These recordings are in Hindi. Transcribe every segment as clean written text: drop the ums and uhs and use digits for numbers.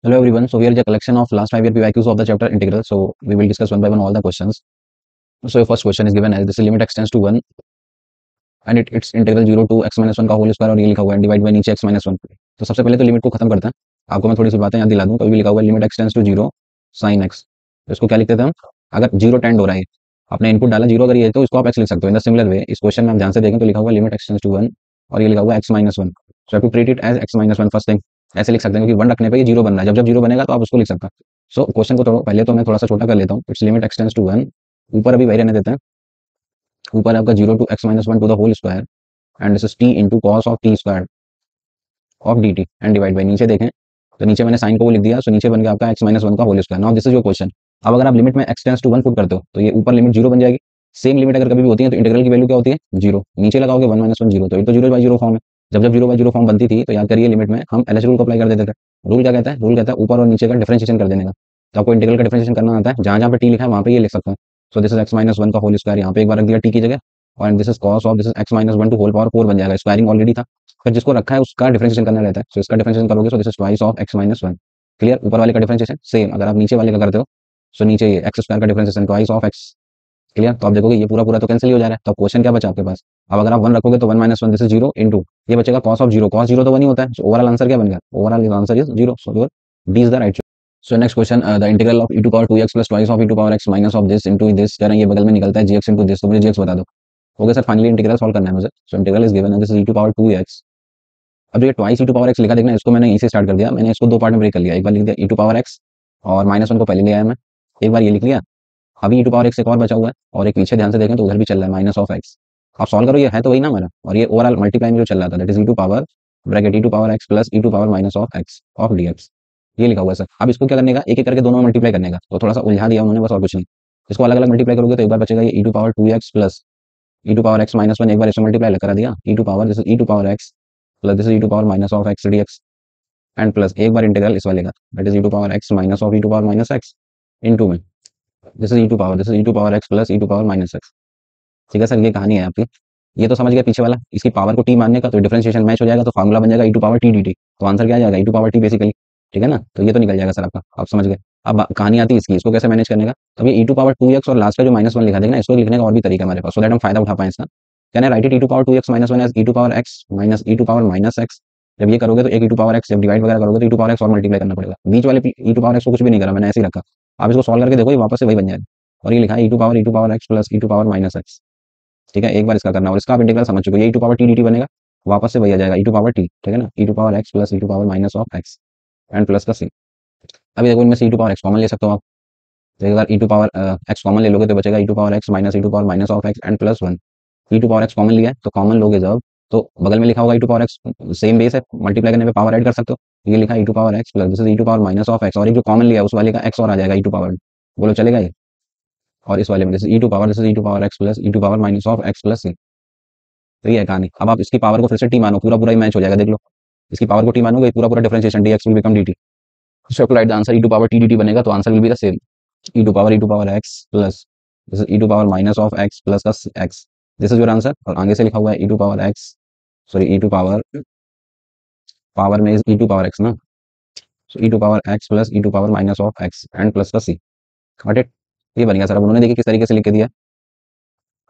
Hello everyone. So here is a collection of last 5 year PYQs of the chapter integral. So we will discuss one by one all the questions. So your first question is given as this limit extends to 1 and its integral 0 to x minus 1 का होल स्क्वायर और ये लिखा हुआ है डिवाइड बाय नीचे x minus 1। तो सबसे पहले तो लिमिट को खत्म करते हैं। आपको मैं थोड़ी सी बातें याद दिला दूं। कभी भी लिखा हुआ है limit extends to 0 sin x। तो इसको क्या लिखते थे हम? अगर 0 टेंड हो रहा है, आपने इनपुट डाला 0 अगर ये है तो इसको आप x लिख सकते हो। इन द सिमिलर वे इस क्वेश्चन में हम ध्यान से देखें तो लिखा हुआ है लिमिट एक्सटेंड्स टू 1 और ये लिखा हुआ है x minus 1। So have to treat it as x minus 1 first thing. ऐसे लिख सकते हैं क्योंकि 1 रखने पे ये 0 बन रहा है। जब जब 0 बनेगा तो आप उसको लिख सकते हैं। सो क्वेश्चन को पहले तो मैं थोड़ा सा छोटा कर लेता हूँ। इट्स लिमिट एक्सटेंड्स टू 1, ऊपर अभी वही रहने देते हैं। ऊपर आपका 0 to x minus 1 to the whole square and this is t into cos of T square of dt and divide by नीचे देखें तो नीचे मैंने साइन को वो लिख दिया। सो नीचे बन गया आपका x minus 1 का whole square. Now this is your question. अब अगर आप लिमिट में x टेंड्स टू 1 पुट करते हो तो ये ऊपर लिमिट 0 बन जाएगी। सेम लिमिट अगर कभी भी होती है तो इंटीग्रल की वैल्यू क्या होती है? 0। नीचे लगाओगे 1 minus 1 0, तो ये तो 0 बाई 0 फॉर्म है। जब जब 0 बाई 0 फॉर्म बनती थी तो याद करिए लिमिट में हम LH रूल को अप्लाई कर देते थे। रूल क्या कहता है? रूल कहता है ऊपर और नीचे का डिफरेंशिएशन कर देने का। तो आपको इंटीग्रल का डिफरेंशिएशन करना आता है, जहां जहां पे t लिखा है वहां पे ये लिख सकते हैं। So this is x minus 1 का होल स्क्वायर, यहाँ पे एक बार रख दिया t की जगह, और this is cos of this is x minus 1 to whole power 4 बन जाएगा। स्क्वायरिंग ऑलरेडी था, फिर जिसको रखा है उसका डिफरेंशिएशन करना रहता है। सो इसका डिफरेंशिएशन करोगे so this is twice of x minus 1। Clear? ऊपर वाले का डिफरेंशिएशन सेम, अगर आप नीचे वाले का करते हो सो नीचे ये एक्स स्क्वायर का differentiation twice of x। Clear? तो आप देखोगे ये पूरा पूरा तो कैंसिल ही हो जा रहा है। तो क्वेश्चन क्या बचा आपके पास? अब अगर आप 1 रखोगे तो 1 minus 1 दिस इज 0 इंटू ये बचेगा cos ऑफ 0। cos 0 तो 1 ही होता है। सो ओवरऑल आंसर क्या बन गया? Overall answer is 0। So your D is the right. So next question, the integral of e to power 2x plus twice of e to power x minus of this into this. कह रहे हैं ये बगल में निकलता है gx इनटू दिस, तो मुझे gx बता दो। Okay sir, finally integral solve करना है मुझे। So integral is given, this is e to power 2x। अब ये twice E to power X लिखा देखना, इसको मैंने यहीं से स्टार्ट कर दिया। मैंने इसको दो पार्ट में ब्रेक कर लिया। एक बार लिख दिया ई टू पावर एक्स और माइनस 1 को पहले ले आया मैं, एक बार ये लिख लिया। अभी ई टू पावर एक्स एक और बचा हुआ है और एक पीछे ध्यान से देखें तो उधर भी चल रहा है माइनस ऑफ एक्स। आप सॉल्व करो, ये है तो वही ना हमारा, और ये ओवरऑल मल्टीप्लाई में जो चल रहा था that is E to power bracket E to power x plus E to power minus of X of D X. ये लिखा हुआ है सर। अब इसको क्या करने का? एक एक करके दोनों में मल्टीप्लाई करने का। तो थोड़ा सा उलझा दिया उन्होंने बस, और कुछ नहीं। इसको अलग अलग मल्टीप्लाई करोगे तो एक बार बचेगा ये e to power 2x plus E to power x minus 1। एक बार इसमें मल्टीप्लाई करा दिया e to power this is E to power x plus this is E to power minus of x d x and plus एक बार इंटीग्रल इस वाले का that is E to power x minus of e to power minus x into में this is E to power this is E to power x plus E to power minus x. ठीक है सर, ये कहानी है आपकी। ये तो समझ गया पीछे वाला। इसकी पावर को टी मानने का तो डिफरेंशिएशन मैच हो जाएगा, तो फार्मूला बन जाएगा e to power t d t. तो आंसर क्या आ जाएगा? E to power t basically. ठीक है ना? तो ये तो निकल जाएगा सर आपका, आप समझ गए। अब कहानी आती है इसकी, इसको कैसे मैनेज करने का। तो ये ई टू पावर 2x और लास्ट का जो माइनस 1 लिखा देखना, इसको लिखने का और भी तरीका हमारे पास, सो दैट हम फायदा उठा पाए इसका। कहना write it E to power 2x minus 1 as E to power x minus E to power minus X. जब ये करोगे तो एक ई टू पावर एक्स जब डिवाइड वगैरह करोगे तो ई टू पावर एक्स और मल्टीप्लाई करना पड़ेगा। बीच वाले ई टू पावर एक्स को कुछ भी नहीं करा मैंने, ऐसे ही रखा। आप इसको सॉल्व करके देखो, ये वापस से वही बन जाएगा। और ये लिखा है e to power x plus E to power minus x. ठीक है, एक बार इसका करना और इसका आप इंटीग्रल समझ चुके हो। ये e to power t d t बनेगा, वापस से वही आ जाएगा ई टू पावर टी। ठीक है ना? E to power x plus E to power minus of x and plus का सी। अभी देखो इनमें से e to power x common ले सकते हो आप। तो एक बार e to power x common ले लोगे तो बचेगा e to power x minus E to power minus of x and plus 1। E to power x common लिया है तो कॉमन लोगे जब तो बगल में लिखा होगा e to power x, same base है, मल्टीप्लाई करने पे पावर ऐड कर सकते हो। ये लिखा e to power x plus this is E to power minus of x, और एक जो कॉमन लिया उस वाले का एक्स और आ जाएगा ई टू पावर। बोलो चलेगा ये? और इस वाले में this e to power this is E to power x plus E to power minus of x plus c. तो ये है कहानी। अब आप इसकी पावर को फिर से टी मानो, पूरा पूरा ही मैच हो जाएगा। देख लो, इसकी पावर को टी मानोगे पूरा पूरा differentiation d x will become d t. So to write the answer e to power t d t बनेगा, तो answer will be the same e to power x plus this is E to power minus of x plus का x. This is your answer. और आगे से लिखा हुआ है e to power x, sorry e to power, power में is E to power x ना। So e to power x plus E to power minus of x and plus का सी। Got it? ये बन गया सर। अब उन्होंने देखिए किस तरीके से लिख के दिया।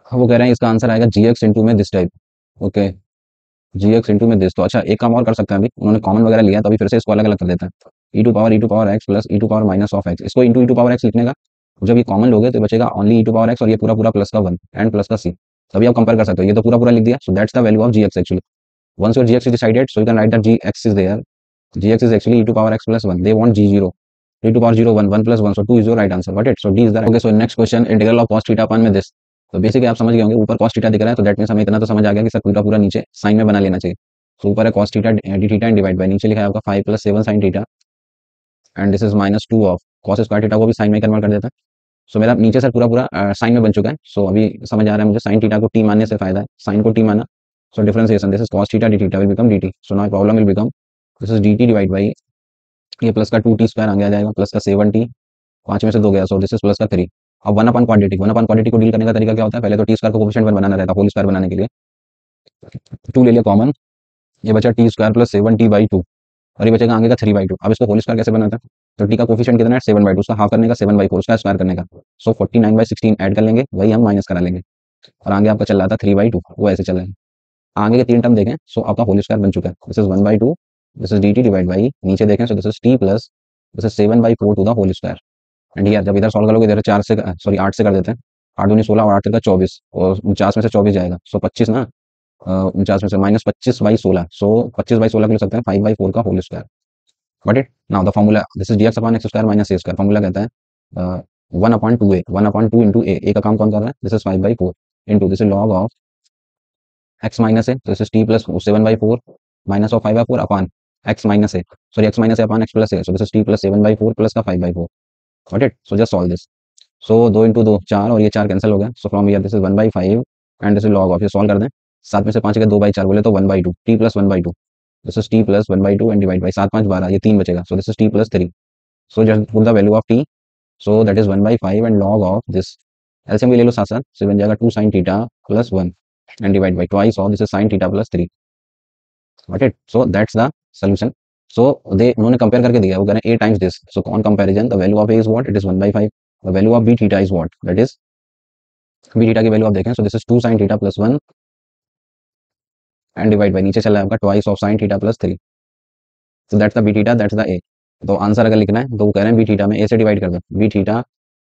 वो कह रहे हैं इसका आंसर आएगा जी एक्स इंटू में this type. Okay, G X into में दिस। तो अच्छा एक काम और कर सकते हैं, अभी उन्होंने कॉमन वगैरह लिया तो अभी फिर से इसको अलग अलग कर देते हैं। E to power x plus E to power minus of x, इसको into e to power x लिखने का। जब ये कॉमन लोगे तो बचेगा only e to power x और ये पूरा पूरा प्लस का 1 एंड प्लस का सी। तभी आप कंपेयर कर सकते हो। ये तो पूरा पूरा लिख दिया, so that's the value of G X actually. Once your G X is decided so you can write that G X is there. G X is actually E to power x plus 1, they want G 0, e to power 0 1 1 plus 1, so 2 is your right answer. Got it? So D is the right. Okay, so next question, integral of cos theta upon में this। तो बेसिकली आप समझ गए होंगे, ऊपर cos थीटा दिख रहा है तो दैट मींस हमें इतना तो समझ आ गया कि सर पूरा पूरा नीचे साइन में बना लेना चाहिए। तो ऊपर है cos theta d theta and divide by, नीचे लिखा है आपका 5 plus 7 sin theta and this is minus 2 of cos square theta को भी साइन में कन्वर्ट कर देता है। सो मेरा नीचे सर पूरा पूरा साइन में बन चुका है। सो अभी समझ आ रहा है मुझे साइन थीटा को टी मानने से फायदा है, साइन को टी माना। So differentiation this is cos theta d theta will become dt। So now problem will become this is dt divide by ये प्लस का 2t स्क्वायर आगे आ जाएगा प्लस का 7t, 5 में से 2 गया, सो दिस इज प्लस का 3। अब 1 अपॉन क्वांटिटी को डील करने का तरीका क्या होता है? पहले तो टी स्क्वायर को कोफिशिएंट 1 बनाना रहता है होल स्क्वायर बनाने के लिए। 2 ले लिया कॉमन, ये बचा T square plus 7t by 2 और ये बचेगा आगे का 3/2। अब इसको होल स्क्वायर कैसे बनाता है, तो टी का कोफिशिएंट कितना है 7/2, उसका हाफ करने का 7/4, उसका स्क्वायर करने का, सो 49/16 ऐड कर लेंगे, वही हम माइनस करा लेंगे। और आगे आपका चल रहा था 3/2, वो ऐसे चल रहा है। आगे के 3 टर्म देखें, सो आपका होल स्क्वायर बन चुका है, this is 1/2, this is dt divide by, नीचे देखें so this is t plus this is 7/4 to the whole square. And यार जब इधर सॉल्व करोगे इधर 4 से सॉरी 8 से कर देते हैं, 8 दूनी 16 और 8 का 24, और 49 में से 24 जाएगा, सो 25 ना, 49 में से -25/16, सो 25/16 को लिख सकते हैं 5/4 का whole square. Got it? Now the formula, this is dx upon x square minus a square. Formula कहता है 1/2a, 1/2 into a का काम कौन कर रहा है, this is 5/4 into this is log of x minus a, तो this is t plus 7/4 minus of 5/4 upon x minus a, sorry x minus a upon x plus a, so this is t plus 7/4 plus का 5/4। Got it? So just solve this. So 2 into 2 4, और ये 4 कैंसिल हो गया, so from here this is 1/5 and this is log of, ये सॉल्व कर दें, 7 में से 5 के 2/4 बोले तो 1/2, t plus 1/2, this is t plus 1/2 and divide by 7 5 12, ये 3 बचेगा, सो this is t plus 3। So just put the value of t. So that is 1/5 and log of this. LCM भी ले लो साथ साथ, so बन जाएगा 2 sin theta plus 1 and divide by twice of this is sin theta plus 3. Got it? So that's the solution. So they उन्होंने compare करके दिया, वो कह रहे हैं a times this. So on comparison, the value of a is what? It is 1/5. The value of b theta is what? That is b theta की value आप देखें, so this is 2 sin theta plus 1 and divide by नीचे चला है आपका twice of sin theta plus 3. So that's the b theta, that's the a. तो आंसर अगर लिखना है तो वो कह रहे हैं बी थीटा में ए से डिवाइड कर दो, बी थीटा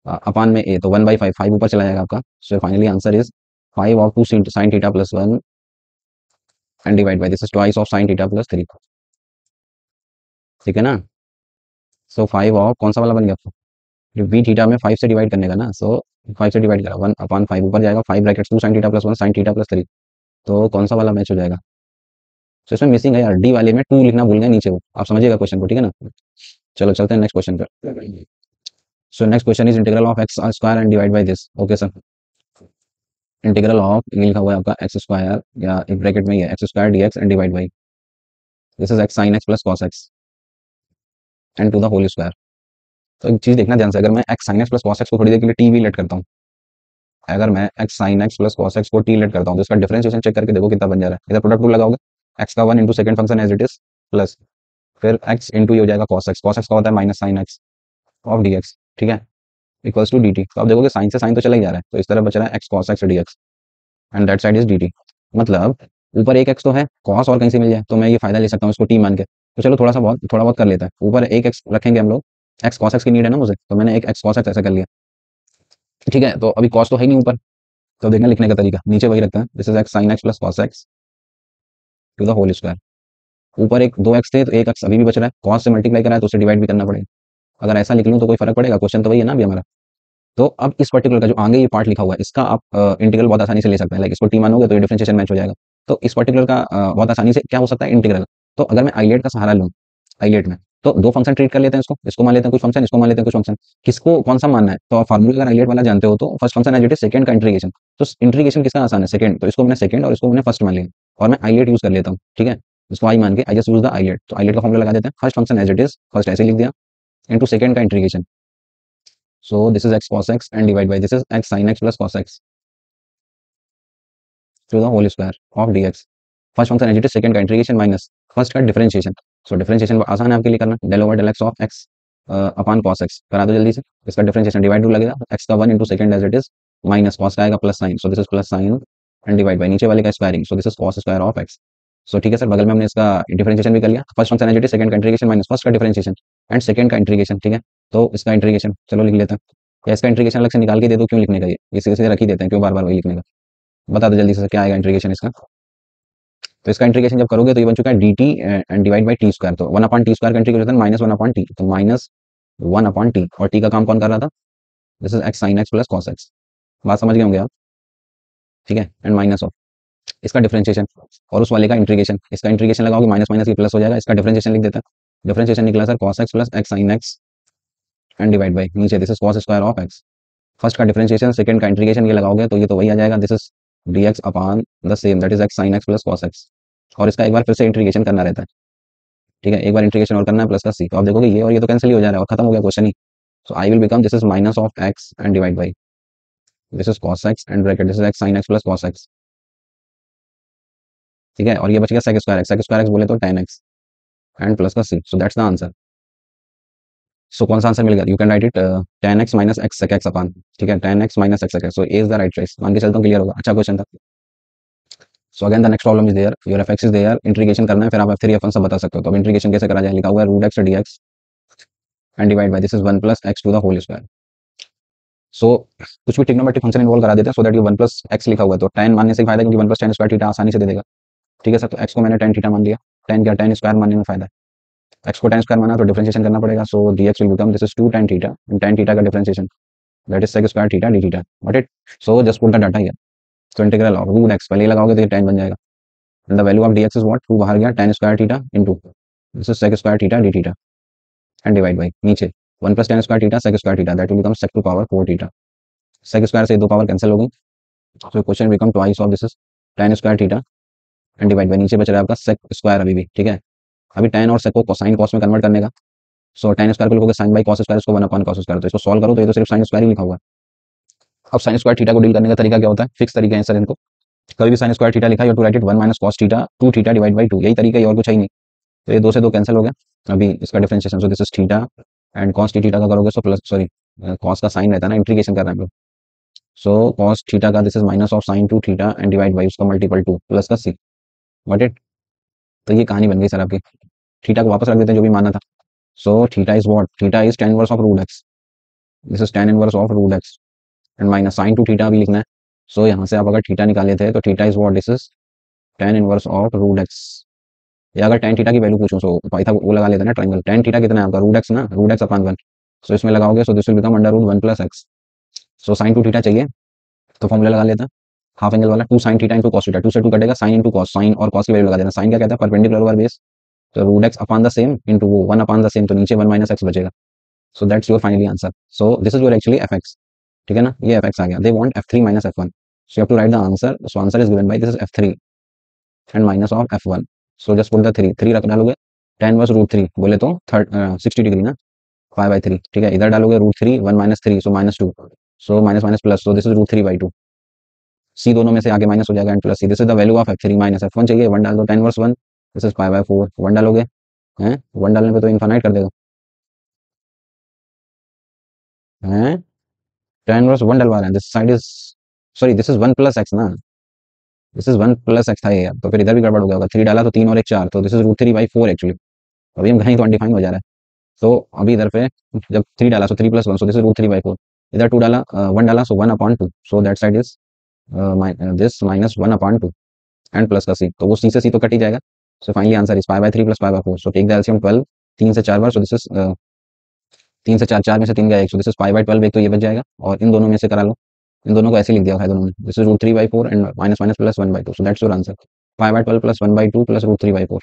अपान में ए, तो 1/5, 5 ऊपर चला जाएगा आपका, सो finally answer is 5 of 2 sin theta plus 1 and divide by this is twice of sin theta plus 3। ठीक है ना, सो 5 ऑफ कौन सा वाला बन गया, जो बी थीटा में 5 से डिवाइड करने का ना, सो 5 से डिवाइड करा 1/5 ऊपर जाएगा, 5 bracket 2 sin theta plus 1 sin theta plus 3, तो कौन सा वाला मैच हो जाएगा। सो इसमें मिसिंग है यार, डी वाले में 2 लिखना भूल गए नीचे, वो आप समझिएगा क्वेश्चन को, ठीक है ना। चलो चलते हैं नेक्स्ट क्वेश्चन पर। So next question is integral of x square and divide by this. Okay sir. Integral of, ये लिखा हुआ है आपका एक्स स्क्वायर, या एक ब्रैकेट में ये X square D x and divide by this is x sine x plus cos X and to the whole square. तो एक चीज देखना ध्यान से, अगर मैं X sine x plus cos X को थोड़ी देर के लिए टी भी लेट करता हूँ, अगर मैं X sine x plus cos X को टी लेट करता हूँ, तो इसका डिफरेंशिएशन चेक करके देखो कितना बन जा रहा है। इधर प्रोडक्ट रूल लगाओगे, एक्स का 1 into second function as it is plus फिर एक्स इंटू ये हो जाएगा कॉस एक्स का होता है minus sine X of D x, ठीक है, इक्वल्स टू डी टी। तो आप देखोगे साइन से साइन तो चला ही जा रहा है, तो इस तरह बच रहा है x cos x d x and that side is d T. मतलब ऊपर एक एक्स तो है, कॉस और कहीं से मिल जाए तो मैं ये फायदा ले सकता हूँ इसको टी मान के, तो चलो थोड़ा बहुत कर लेता है, ऊपर एक एक्स रखेंगे हम लोग, एक्स कॉस एक्स की नीड है ना मुझे, तो मैंने एक एक्स कॉस एक्स ऐसा कर लिया, ठीक है। तो अभी कॉस तो है नहीं ऊपर, तो देखना लिखने का तरीका नीचे वही रखता है, this is x sine x plus cos x to the whole square. ऊपर एक 2x थे तो एक एक्स अभी भी बच रहा है, कॉस से मल्टीप्लाई करा है तो उसे डिवाइड भी करना पड़ेगा। अगर ऐसा लिख लूँ तो कोई फर्क पड़ेगा, क्वेश्चन तो वही है ना अभी हमारा। तो अब इस पर्टिकुलर का जो आगे ये पार्ट लिखा हुआ है, इसका आप इंटीग्रल बहुत आसानी से ले सकते हैं, लाइक इसको टी मानोगे तो ये डिफरेंशिएशन मैच हो जाएगा। तो इस पर्टिकुलर का बहुत आसानी से क्या हो सकता है इंटीग्रल। तो अगर मैं आइलेट का सहारा लूँ, आइलेट में तो दो फंक्शन ट्रीट कर लेते हैं, इसको मान लेते हैं कुछ फंक्शन, इसको मान लेते हैं कुछ फंक्शन, किसको कौन सा मानना है। तो फार्मूला अगर आइलेट वाला जानते हो तो first function as it is, second का इंटीग्रेशन, तो इंटीग्रेशन किसका आसान है, सेकंड, तो इसको मैंने सेकंड और इसको मैंने फर्स्ट मान लिया और मैं आइलेट यूज कर लेता हूँ, ठीक है। इसको आई मान के I just use the ILATE, तो आइलेट का फॉर्मूला लगा देते हैं, first function as it is, first ऐसे लिख दिया, इनटू सेकंड का integration, so this is x cos x and divide by this is x sin x plus cos x to the whole square of dx। First function as it is, second का इंटीग्रेशन माइनस फर्स्ट का डिफरेंशिएशन। सो डिफरेंशिएशन आसान है आपके लिए करना, del over del x of x upon cos x करा दो जल्दी से, इसका डिफरेंशिएशन डिवाइड रूल लगेगा, एक्स का 1 into second as it is minus cos का आएगा plus sign, so this is plus sine and divide by नीचे वाले का squaring, so this is cos square of x. So ठीक है सर, बगल में हमने इसका डिफरेंशिएशन भी कर लिया, first function as it is, second का इंटीग्रेशन माइनस फर्स्ट का डिफरेंशिएशन एंड सेकंड का इंटीग्रेशन, ठीक है। तो इसका इंटीग्रेशन चलो लिख लेते हैं, या इसका इंटीग्रेशन अलग से निकाल के दे दो, क्यों लिखने का ये सीधे सीधे रख ही देते हैं, क्यों बार बार वही लिखने का। बता दो जल्दी से क्या आएगा इंटीग्रेशन इसका। तो इसका इंटीग्रेशन जब करोगे तो ये बन चुका है D T and divide by T square, तो 1/t² का इंटीग्रेशन माइनस 1/t, तो माइनस 1/t, और टी का काम कौन कर रहा था, this is x sine x plus cos x, बात समझ गए होंगे आप, ठीक है। एंड माइनस ऑफ इसका डिफरेंशिएशन और उस वाले का इंटीग्रेशन, इसका इंटीग्रेशन लगाओगे माइनस माइनस ये प्लस हो जाएगा, इसका डिफरेंशिएशन लिख देता है, डिफरेंशिएशन निकला sir cos x plus x sine x and divide by नीचे this is cos square of x. First का डिफरेंशिएशन, सेकंड का इंटीग्रेशन, ये लगाओगे तो ये तो वही आ जाएगा, this is dx upon the same that is x sine x plus cos x, और इसका एक बार फिर से इंटीग्रेशन करना रहता है, ठीक है, एक बार इंटीग्रेशन और करना है प्लस का सी, तो आप देखोगे ये और ये तो कैंसिल ही हो जा रहा है और खत्म हो गया question he. So I will become this is minus of x and divide by this is cos X and bracket this is x sine x plus cos x, ठीक है। और ये बच गया सेक स्क्वायर एक्स बोले तो tan एक्स, एंड प्लस का c, so that's the answer. So कौन सा आंसर मिल गया, you can write it tan x minus x sec x अपन, ठीक है, tan x minus x sec x, so A is the right choice, मान के चलता हूँ क्लियर होगा, अच्छा क्वेश्चन था। So again the next problem is there, your f x is there, integration करना है, फिर आप f3 f1 सब बता सकते हो, तो अब इंटीग्रेशन कैसे करा जाए, लिखा हुआ है root x dx and divide by this is 1 plus x to the whole square. So कुछ भी ट्रिग्नोमेट्रिक फंक्शन इन्वॉल्व करा देते हैं, सो दैट ये 1 प्लस एक्स लिखा हुआ है, तो tan मानने से फायदा है, क्योंकि 1 प्लस tan स्क्वायर थीटा आसानी से दे देगा, ठीक है सर, तो x को मैंने tan थीटा मान लिया, tan क्या, tan स्क्वायर मानने में फायदा है, x को tan स्क्वायर माना तो डिफरेंशिएशन करना पड़ेगा, so dx will become this is 2 tan theta, and tan theta का differentiation that is sec square theta d theta, got it. So just put the data here, so integral of root x पहले ही लगाओगे तो ये tan बन जाएगा, and the value of dx is what, 2 बाहर गया, tan square theta into this is sec square theta d theta and divide by नीचे 1 plus tan square theta sec square theta that will become sec to power 4 theta, sec square से दो पावर कैंसिल हो गई, so question become twice of this is tan square theta and divide by नीचे बच रहा है आपका sec स्क्वायर अभी भी, ठीक है, अभी tan और sec को कोसाइन कॉस में कन्वर्ट करने का, सो tan स्क्वायर को लिखोगे sin बाई cos स्क्वायर, इसको 1 अपॉन cos स्क्वायर, तो इसको सॉल्व करो तो ये तो सिर्फ sin स्क्वायर ही लिखा हुआ है। अब sin स्क्वायर थीटा को डील करने का तरीका क्या होता है, फिक्स तरीका है सर इनको, कभी भी sin स्क्वायर थीटा लिखा है to write it 1 minus cos theta 2 theta divide by 2, यही तरीका है और कुछ है ही नहीं, तो ये दो से दो कैंसिल हो गया, अभी इसका differentiation, so this is theta and cos theta का करोगे सो प्लस सॉरी cos का साइन रहता है ना, इंटीग्रेशन कर रहे हैं हम लोग, सो cos थीटा का this is minus of sin 2 theta and divide by उसका मल्टीपल 2 प्लस का c, गॉट इट। तो ये कहानी बन गई सर आपकी, थीटा को वापस रख देते हैं जो भी माना था, so theta is what, theta is tan inverse of root x, this is tan inverse of root x and minus sin 2 theta भी लिखना है, सो यहाँ से आप अगर थीटा निकाले थे तो theta is what, this is tan inverse of root x, या अगर tan थीटा की वैल्यू पूछूं सो पाइथा वो लगा लेते हैं ना ट्रायंगल, tan थीटा कितना है आपका रूट x ना, रूट x अपॉन 1, सो इसमें लगाओगे so this will become under root 1 plus x, so sin 2 theta चाहिए तो फॉर्मूला लगा लेते हैं हाफ एंगल वाला, 2 sin theta into cos theta, 2 से 2 कटेगा, sin इंटू cos, sin और cos की वैल्यू लगा देना, sin क्या कहता है परपेंडिकुलर ओवर बेस, तो root x upon the same into वो 1 अपॉन द सेम, तो नीचे 1 माइनस x बचेगा, so that's your finally answer, so this is your actually fx, ठीक है ना, ये fx आ गया, they want f3 minus f1, so you have to write the answer, so answer is given by this is f3 and minus of f1, so just put the 3 3 रख डालोगे, tan वर्स रूट 3 बोले तो 60 डिग्री ना, 5/3, ठीक है, इधर डालोगे root 3 1 minus 3 so minus 2, so minus minus plus, so this is root 3/2, see दोनों में से आगे माइनस हो जाएगा and plus c, this is the value of f3 minus f1 चाहिए, 1 डाल दो, tan वर्स 1 दिस इज 5/4, 1 डालोगे हैं, 1 डालने पे तो इनफाइनाइट कर देगा हैं, tan वर्स 1 डलवा रहे हैं, this side is sorry this is 1 plus x ना, दिस इज 1 प्लस x था ये, तो फिर इधर भी गड़बड़ हो गया होगा, 3 डाला तो 3 और 1 4, तो दिस इज रूट 3/4 एक्चुअली, अभी हम कहीं तो अनडिफाइन हो जा रहा है, तो अभी इधर पे जब 3 डाला so 3 plus 1, so this is root 3/4, इधर 2 डाला 1 डाला सो 1/2, so that side is this minus 1/2 and plus का सी, तो वो सी से सी तो कट ही जाएगा, so finally answer is 5/3 plus 5/4, so take the LCM 12, 3 से 4 बार, सो दिस इज 3 से 4, 4 में से 3 गया 1, सो दिस इज 5/12, एक तो ये बच जाएगा, और इन दोनों में से करा लो, इन दोनों को ऐसे लिख दिया है दोनों में, this is root 3/4 and minus minus plus 1/2, so that's your answer, 5/12 plus 1/2 plus root 3/4,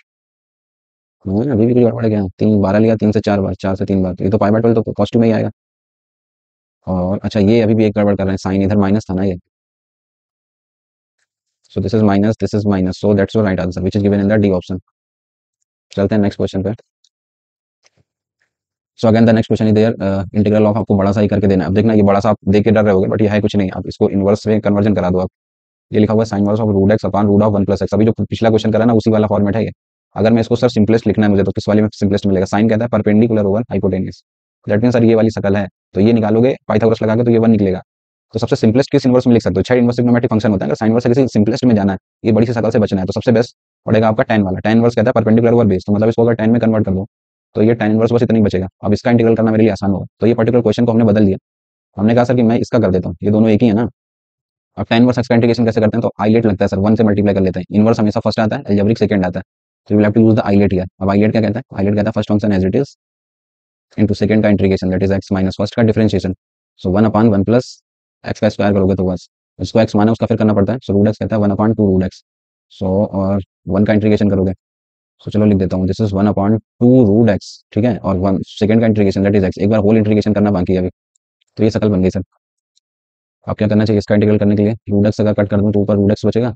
अभी भी कुछ गड़बड़ गया, 3 12 लिया, 3 से 4 बार, 4 से 3 बार, तो ये तो 5/12 तो पॉजिटिव में ही आएगा, और अच्छा ये अभी भी एक गड़बड़ कर रहे हैं, साइन इधर माइनस था ना ये, so this is minus, so that's your right answer which is given in the D option. चलते हैं नेक्स्ट क्वेश्चन पे। So again the next question is there, integral of आपको बड़ा सा ही करके देना है, अब देखना ये बड़ा सा आप देख के डर रहे होगे, बट ये है कुछ नहीं, आप इसको इनवर्स में कन्वर्जन करा दो आप, ये लिखा हुआ है sine inverse of root x upon root of 1 plus x, अभी जो पिछला क्वेश्चन करा ना उसी वाला फॉर्मेट है ये, अगर मैं इसको सर सिंपलेस्ट लिखना है मुझे तो किस वाले में सिंपलेस्ट मिलेगा, साइन कहता है perpendicular over hypotenuse, that mean sir ये वाली शकल है, तो ये निकालोगे पाइथागोरस लगा के तो ये 1 निकलेगा, तो सबसे सिंपलेस्ट किस इनवर्स में लिख सकते हो, 6 इनवर्स ट्रिग्नोमेट्रिक फंक्शन होता है, अगर साइन इनवर्स से किसी सिंपलेस्ट में जाना है, ये बड़ी सी शकल से बचना है, तो सबसे बेस्ट पड़ेगा आपका tan वाला, tan इनवर्स कहता है परपेंडिकुलर ओवर बेस, तो मतलब इसको अगर tan में कन्वर्ट कर दो तो ये tan इनवर्स बस इतना ही बचेगा, अब इसका इंटीग्रल करना मेरे लिए आसान होगा, तो ये पर्टिकुलर क्वेश्चन को हमने बदल दिया, हमने कहा सर कि मैं इसका कर देता हूँ, ये दोनों एक ही है ना, अब tan इनवर्स एक्स का इंटीग्रेशन कैसे करते हैं, तो आइलेट लगता है सर, 1 से मल्टीप्लाई कर लेते हैं, इनवर्स हमेशा फर्स्ट आता है, अलजेब्रिक सेकंड आता है, तो you will have to use the ILATE here, अब आइलेट क्या कहता है, आइलेट कहता है first function as it is into second का integration that is x minus first का डिफरेंशिएशन, सो 1/1 प्लस x का स्क्वायर करोगे तो बस इसको x माना उसका फिर करना पड़ता है, सो रूट x कहता है 1/2 रूट x, सो और 1 का इंटीग्रेशन करोगे, सो चलो लिख देता हूँ दिस इज 1/2 रूट x, ठीक है, और 1 सेकंड का इंटीग्रेशन दैट इज x, एक बार होल इंटीग्रेशन करना बाकी है अभी, तो ये शकल बन गई सर। अब क्या करना चाहिए इसका इंटीग्रल करने के लिए, रूट x अगर कट कर दूं तो ऊपर रूट x बचेगा,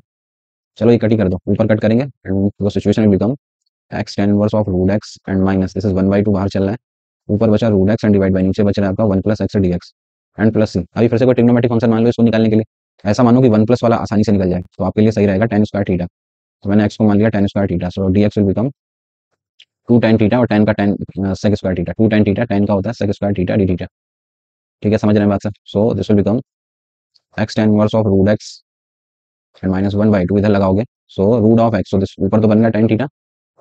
चलो ये कट ही कर दो, ऊपर कट करेंगे एंड वो situation will become x tan inverse of root x and minus this is 1/2 बाहर चल रहा है, ऊपर बचा root x and divide by नीचे बच रहा है आपका 1 plus x dx and plus c, अभी फिर से कोई ट्रिग्नोमेट्रिक फंक्शन मान लो इसको निकालने के लिए, ऐसा मानो कि 1 प्लस वाला आसानी से निकल जाए, तो आपके लिए सही रहेगा tan स्क्वायर थीटा, तो मैंने x को मान लिया tan square theta, so dx will become two tan theta और टेन का tan sec square theta, two tan theta tan का होता है sec square theta d theta. ठीक है, समझ रहे हैं बात sir. So this will become x tan inverse of root x and minus one by two इधर लगाओगे। So root of x, so this ऊपर तो बनेगा tan theta,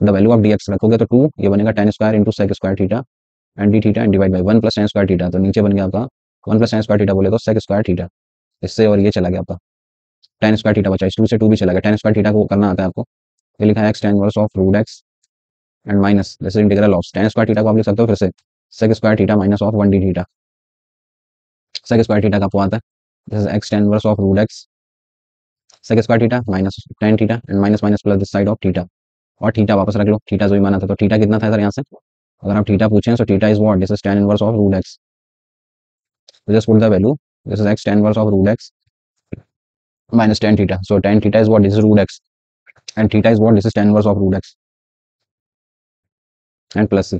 the value of D x रखोगे तो टू, ये बनेगा tan square into sec square theta and d theta and divide by one plus tan square theta, तो नीचे बन गया आपका one plus tan square theta बोले तो सेक स्क्वायर थीटा, इससे और ये चला गया आपका टेन स्क्वायर थीटा बचा, इस टू से टू भी चला गया, टेन स्क्वायर थीटा को करना आता है आपको। ये लिखा है x tan inverse of root x and minus this is integral of tan square theta को आप लिख सकते हो फिर से sec square theta minus of one d theta, sec square theta का आपको आता है this is x tan inverse of root x sec square theta minus tan theta and minus minus plus this side of theta, और थीटा वापस रख लो, थीटा जो भी माना था, तो थीटा कितना था सर यहाँ से, अगर आप थीटा पूछें तो theta is what, this is tan inverse of root x, just put the value, this is x tan inverse of root x minus tan theta. So tan theta is what? This is root x. And theta is what? This is tan inverse of root x. And plus c.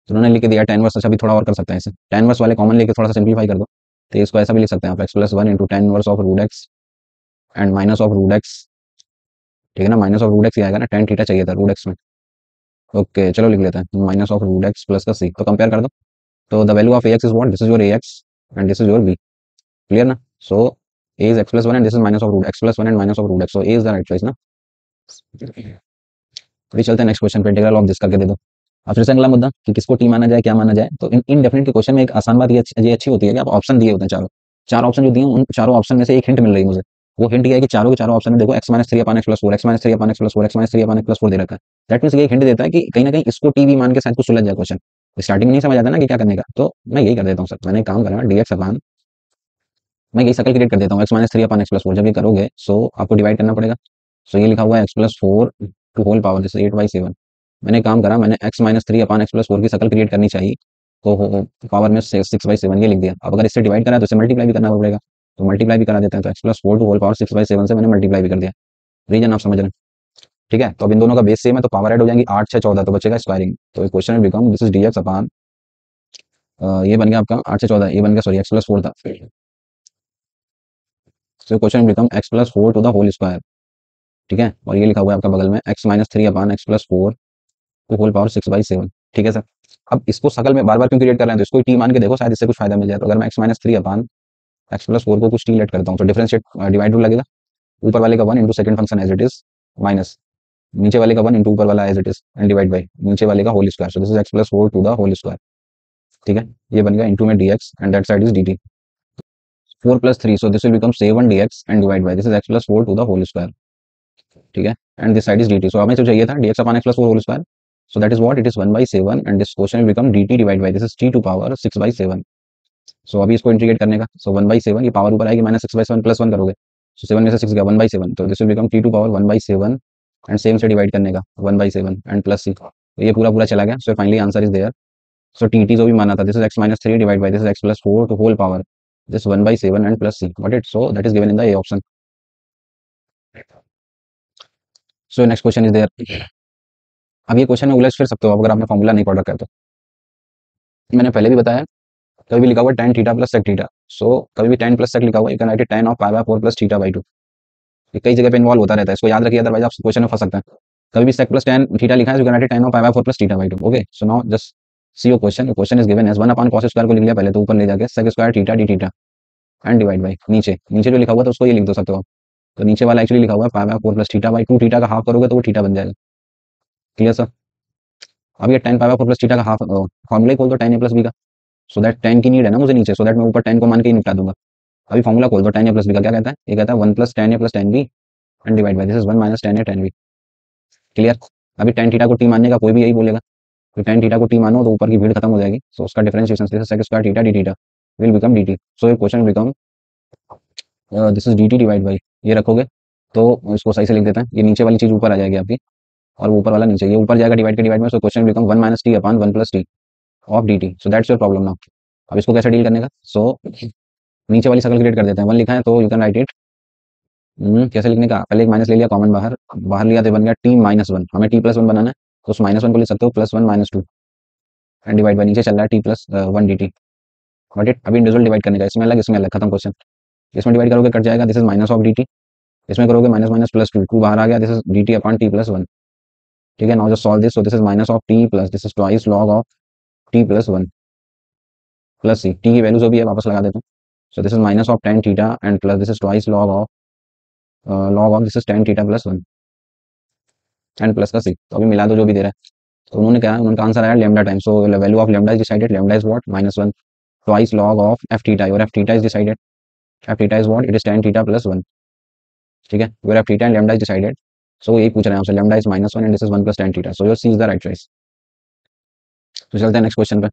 तो उन्होंने लिख के दिया tan inverse, अच्छा भी थोड़ा और कर सकते हैं इसे, tan inverse वाले कॉमन लेके थोड़ा सा सिंप्लीफाई कर दो, तो इसको ऐसा भी लिख सकते हैं आप x plus one into tan inverse of root x and minus of root x, ठीक है ना, माइनस ऑफ रूट x ही आएगा ना, tan थीटा चाहिए था रूट x में। ओके चलो लिख लेते हैं minus of root x plus का c, तो कंपेयर कर दो, तो the value of ax is what, this is your ax and this is your b, clear ना। So a is x plus 1 and this is minus of root x plus 1 and minus of root x, so a is the right choice ना। अभी चलते हैं नेक्स्ट क्वेश्चन पे, इंटीग्रल ऑफ दिस करके दे दो। अब फिर से अगला मुद्दा कि किसको टी माना जाए क्या माना जाए, तो इनडेफिनिट के क्वेश्चन में एक आसान बात ये अच्छी होती है कि आप ऑप्शन दिए होते हैं चारों, चार ऑप्शन जो दिए उन चारों ऑप्शन में से एक हिंट मिल रही है मुझे, वो हिंट ये है कि चारों के चारों ऑप्शन में देखो x minus three upon x plus four, x minus three upon x plus four, x minus three upon x plus four दे रखा है। दैट मीन्स ये हिंट देता है कि कहीं ना कहीं इसको टी भी मान के शायद कुछ सुलझ जाए क्वेश्चन, स्टार्टिंग में नहीं समझ आता ना कि क्या करने का, तो मैं यही कर देता हूँ सर, मैंने एक काम करा डी एक्स अपान, मैं यही सकल क्रिएट कर देता हूँ x minus three upon x plus four, जब ये करोगे सो आपको डिवाइड करना पड़ेगा, सो ये लिखा हुआ है x plus four to whole power जैसे एट बाई सेवन, मैंने काम करा, मैंने x minus three upon x plus four की शकल क्रिएट करनी चाहिए, तो पावर में सिक्स बाई सेवन ये लिख दिया। अब अगर इससे डिवाइड करा तो इसे मल्टीप्लाई भी करना पड़ेगा, तो मल्टीप्लाई भी करा देते हैं, तो x plus four to whole power six by seven से मैंने मल्टीप्लाई भी कर दिया, रीजन आप समझ रहे हैं, ठीक है। तो अब इन दोनों का बेस सेम है तो पावर ऐड हो जाएंगी, आठ छः चौदह, तो बचेगा स्क्वायरिंग, तो question become this is d x upon, ये बन गया आपका आठ से चौदह, ये बन गया सॉरी एक्स प्लस फोर था, तो question become x plus four to the whole square, ठीक है, और ये लिखा हुआ है आपका बगल में x minus three upon x plus four to whole power six by seven, ठीक है सर। अब इसको शकल में बार बार क्यों क्रिएट कर रहे हैं, तो इसको टी मान के देखो शायद इससे कुछ फायदा मिल जाए, तो अगर मैं x minus three upon x plus four को कुछ टी लेट करता हूँ तो डिफरेंशिएट डिवाइड रूल लगेगा, ऊपर वाले का one into second function as it is minus नीचे वाले का वन इंटू ऊपर वाला as it is and divide by नीचे वाले का whole square, so this is x plus four to the whole square, ठीक है, ये बन गया इंटू में d x and that side is d t, four plus three, so this will become seven d x and divide by this is x plus four to the whole square, ठीक है, and this side is dt, सो हमें जो चाहिए था dx upon x plus 4 whole square, so that is what it is 1 by 7 and this quotient will become dt divided by this is t to power 6 by 7, so अभी इसको इंटीग्रेट करने का, so 1 by 7 ये पावर ऊपर आएगी माइनस 6 by 7 प्लस 1 करोगे, so 7 में से 6 गया 1 by 7, तो this will become t to power 1 by 7 and same से डिवाइड करने का 1 by 7 एंड प्लस c, तो ये पूरा पूरा चला गया, so finally answer is there, so tt जो भी माना था this is x minus 3 divide by this is x plus 4 to whole power this 1 by 7 and plus c, got it, so that is given in the a option, so next question is there। अब ये क्वेश्चन में उलझ फिर सकते हो अगर आपने फॉर्मूला नहीं पढ़ रखा है तो, मैंने पहले भी बताया कभी भी लिखा हुआ tan theta plus sec theta, so कभी भी tan प्लस sec लिखा हुआ you can write it tan of pi by 4 plus theta by 2, ये कई जगह पे इन्वॉल्व होता रहता है, इसको याद रखिए अदरवाइज आप क्वेश्चन में फंस सकते हैं, कभी भी sec प्लस tan थीटा लिखा है you can write it tan of pi by 4 plus theta by 2, okay, so now just see your question, question is given as 1 upon cos square को लिख लिया पहले, तो ऊपर ले जाके sec square theta d theta and divide by नीचे नीचे जो लिखा हुआ था उसको ये लिख दो सकते हो, तो नीचे वाला एक्चुअली लिखा हुआ है पाई by 4 plus theta by 2, theta का हाफ करोगे तो वो थीटा बन जाएगा, क्लियर सर। अब ये tan pi by 4 plus theta का हाफ फॉर्मूला खोल दो tan a प्लस b का, सो दैट tan की नीड है ना मुझे नीचे, सो दैट मैं ऊपर tan को मान के ही निपटा दूंगा, अभी फॉर्मूला खोल दो tan a प्लस b का, क्या कहता है, ये कहता है 1 plus tan a plus tan b and divide by this is 1 minus tan a tan b, clear. अभी tan थीटा को टी मानने का कोई भी यही बोलेगा, तो tan थीटा को टी मानो तो ऊपर की भीड़ खत्म हो जाएगी, सो उसका differentiation this is sec square theta d theta will become dt, सो ये question become this is dt divide by, ये रखोगे तो इसको सही से लिख देते हैं, ये नीचे वाली चीज ऊपर आ जाएगी आपकी और ऊपर वाला नीचे, ये ऊपर जाएगा डिवाइड के डिवाइड में, सो question become 1 minus T upon 1 plus T of dt, so that's your problem now. अब इसको कैसे डील करने का, सो नीचे वाली शक्ल क्रिएट कर देते हैं, 1 लिखा है तो यू कैन राइट इट, कैसे लिखने का, पहले एक माइनस ले लिया कॉमन बाहर बाहर लिया तो बन गया टी माइनस वन, हमें टी प्लस वन बनाना है तो उस माइनस वन को लिख सकते हो plus one minus two and divide by नीचे चल रहा है T plus one D T, but it अभी इंडिविजुअल डिवाइड करने का, इसमें अलग खत्म क्वेश्चन, इसमें डिवाइड करोगे कट जाएगा, this is minus of d t, इसमें करोगे minus minus plus two, two बाहर आ गया, this is d t upon t plus one, ठीक है, now just solve this, so this is minus of t plus this is twice log of t plus one plus c, t की वैल्यू जो भी है वापस लगा देते हैं। So this is minus of ten theta and plus this is twice log of this is tan theta plus one and plus का सी। तो अभी मिला दो जो भी दे रहा है। तो उन्होंने क्या, उनका आंसर आया lambda time, so value of lambda is decided, lambda is what minus one twice log of f theta, और f theta is decided, f theta is what it is tan theta plus one. ठीक है, where f theta and lambda is decided, so यही पूछ रहे हैं आपसे, lambda is minus one and this is one plus tan theta, so your c is the right choice. तो चलते हैं नेक्स्ट क्वेश्चन पे।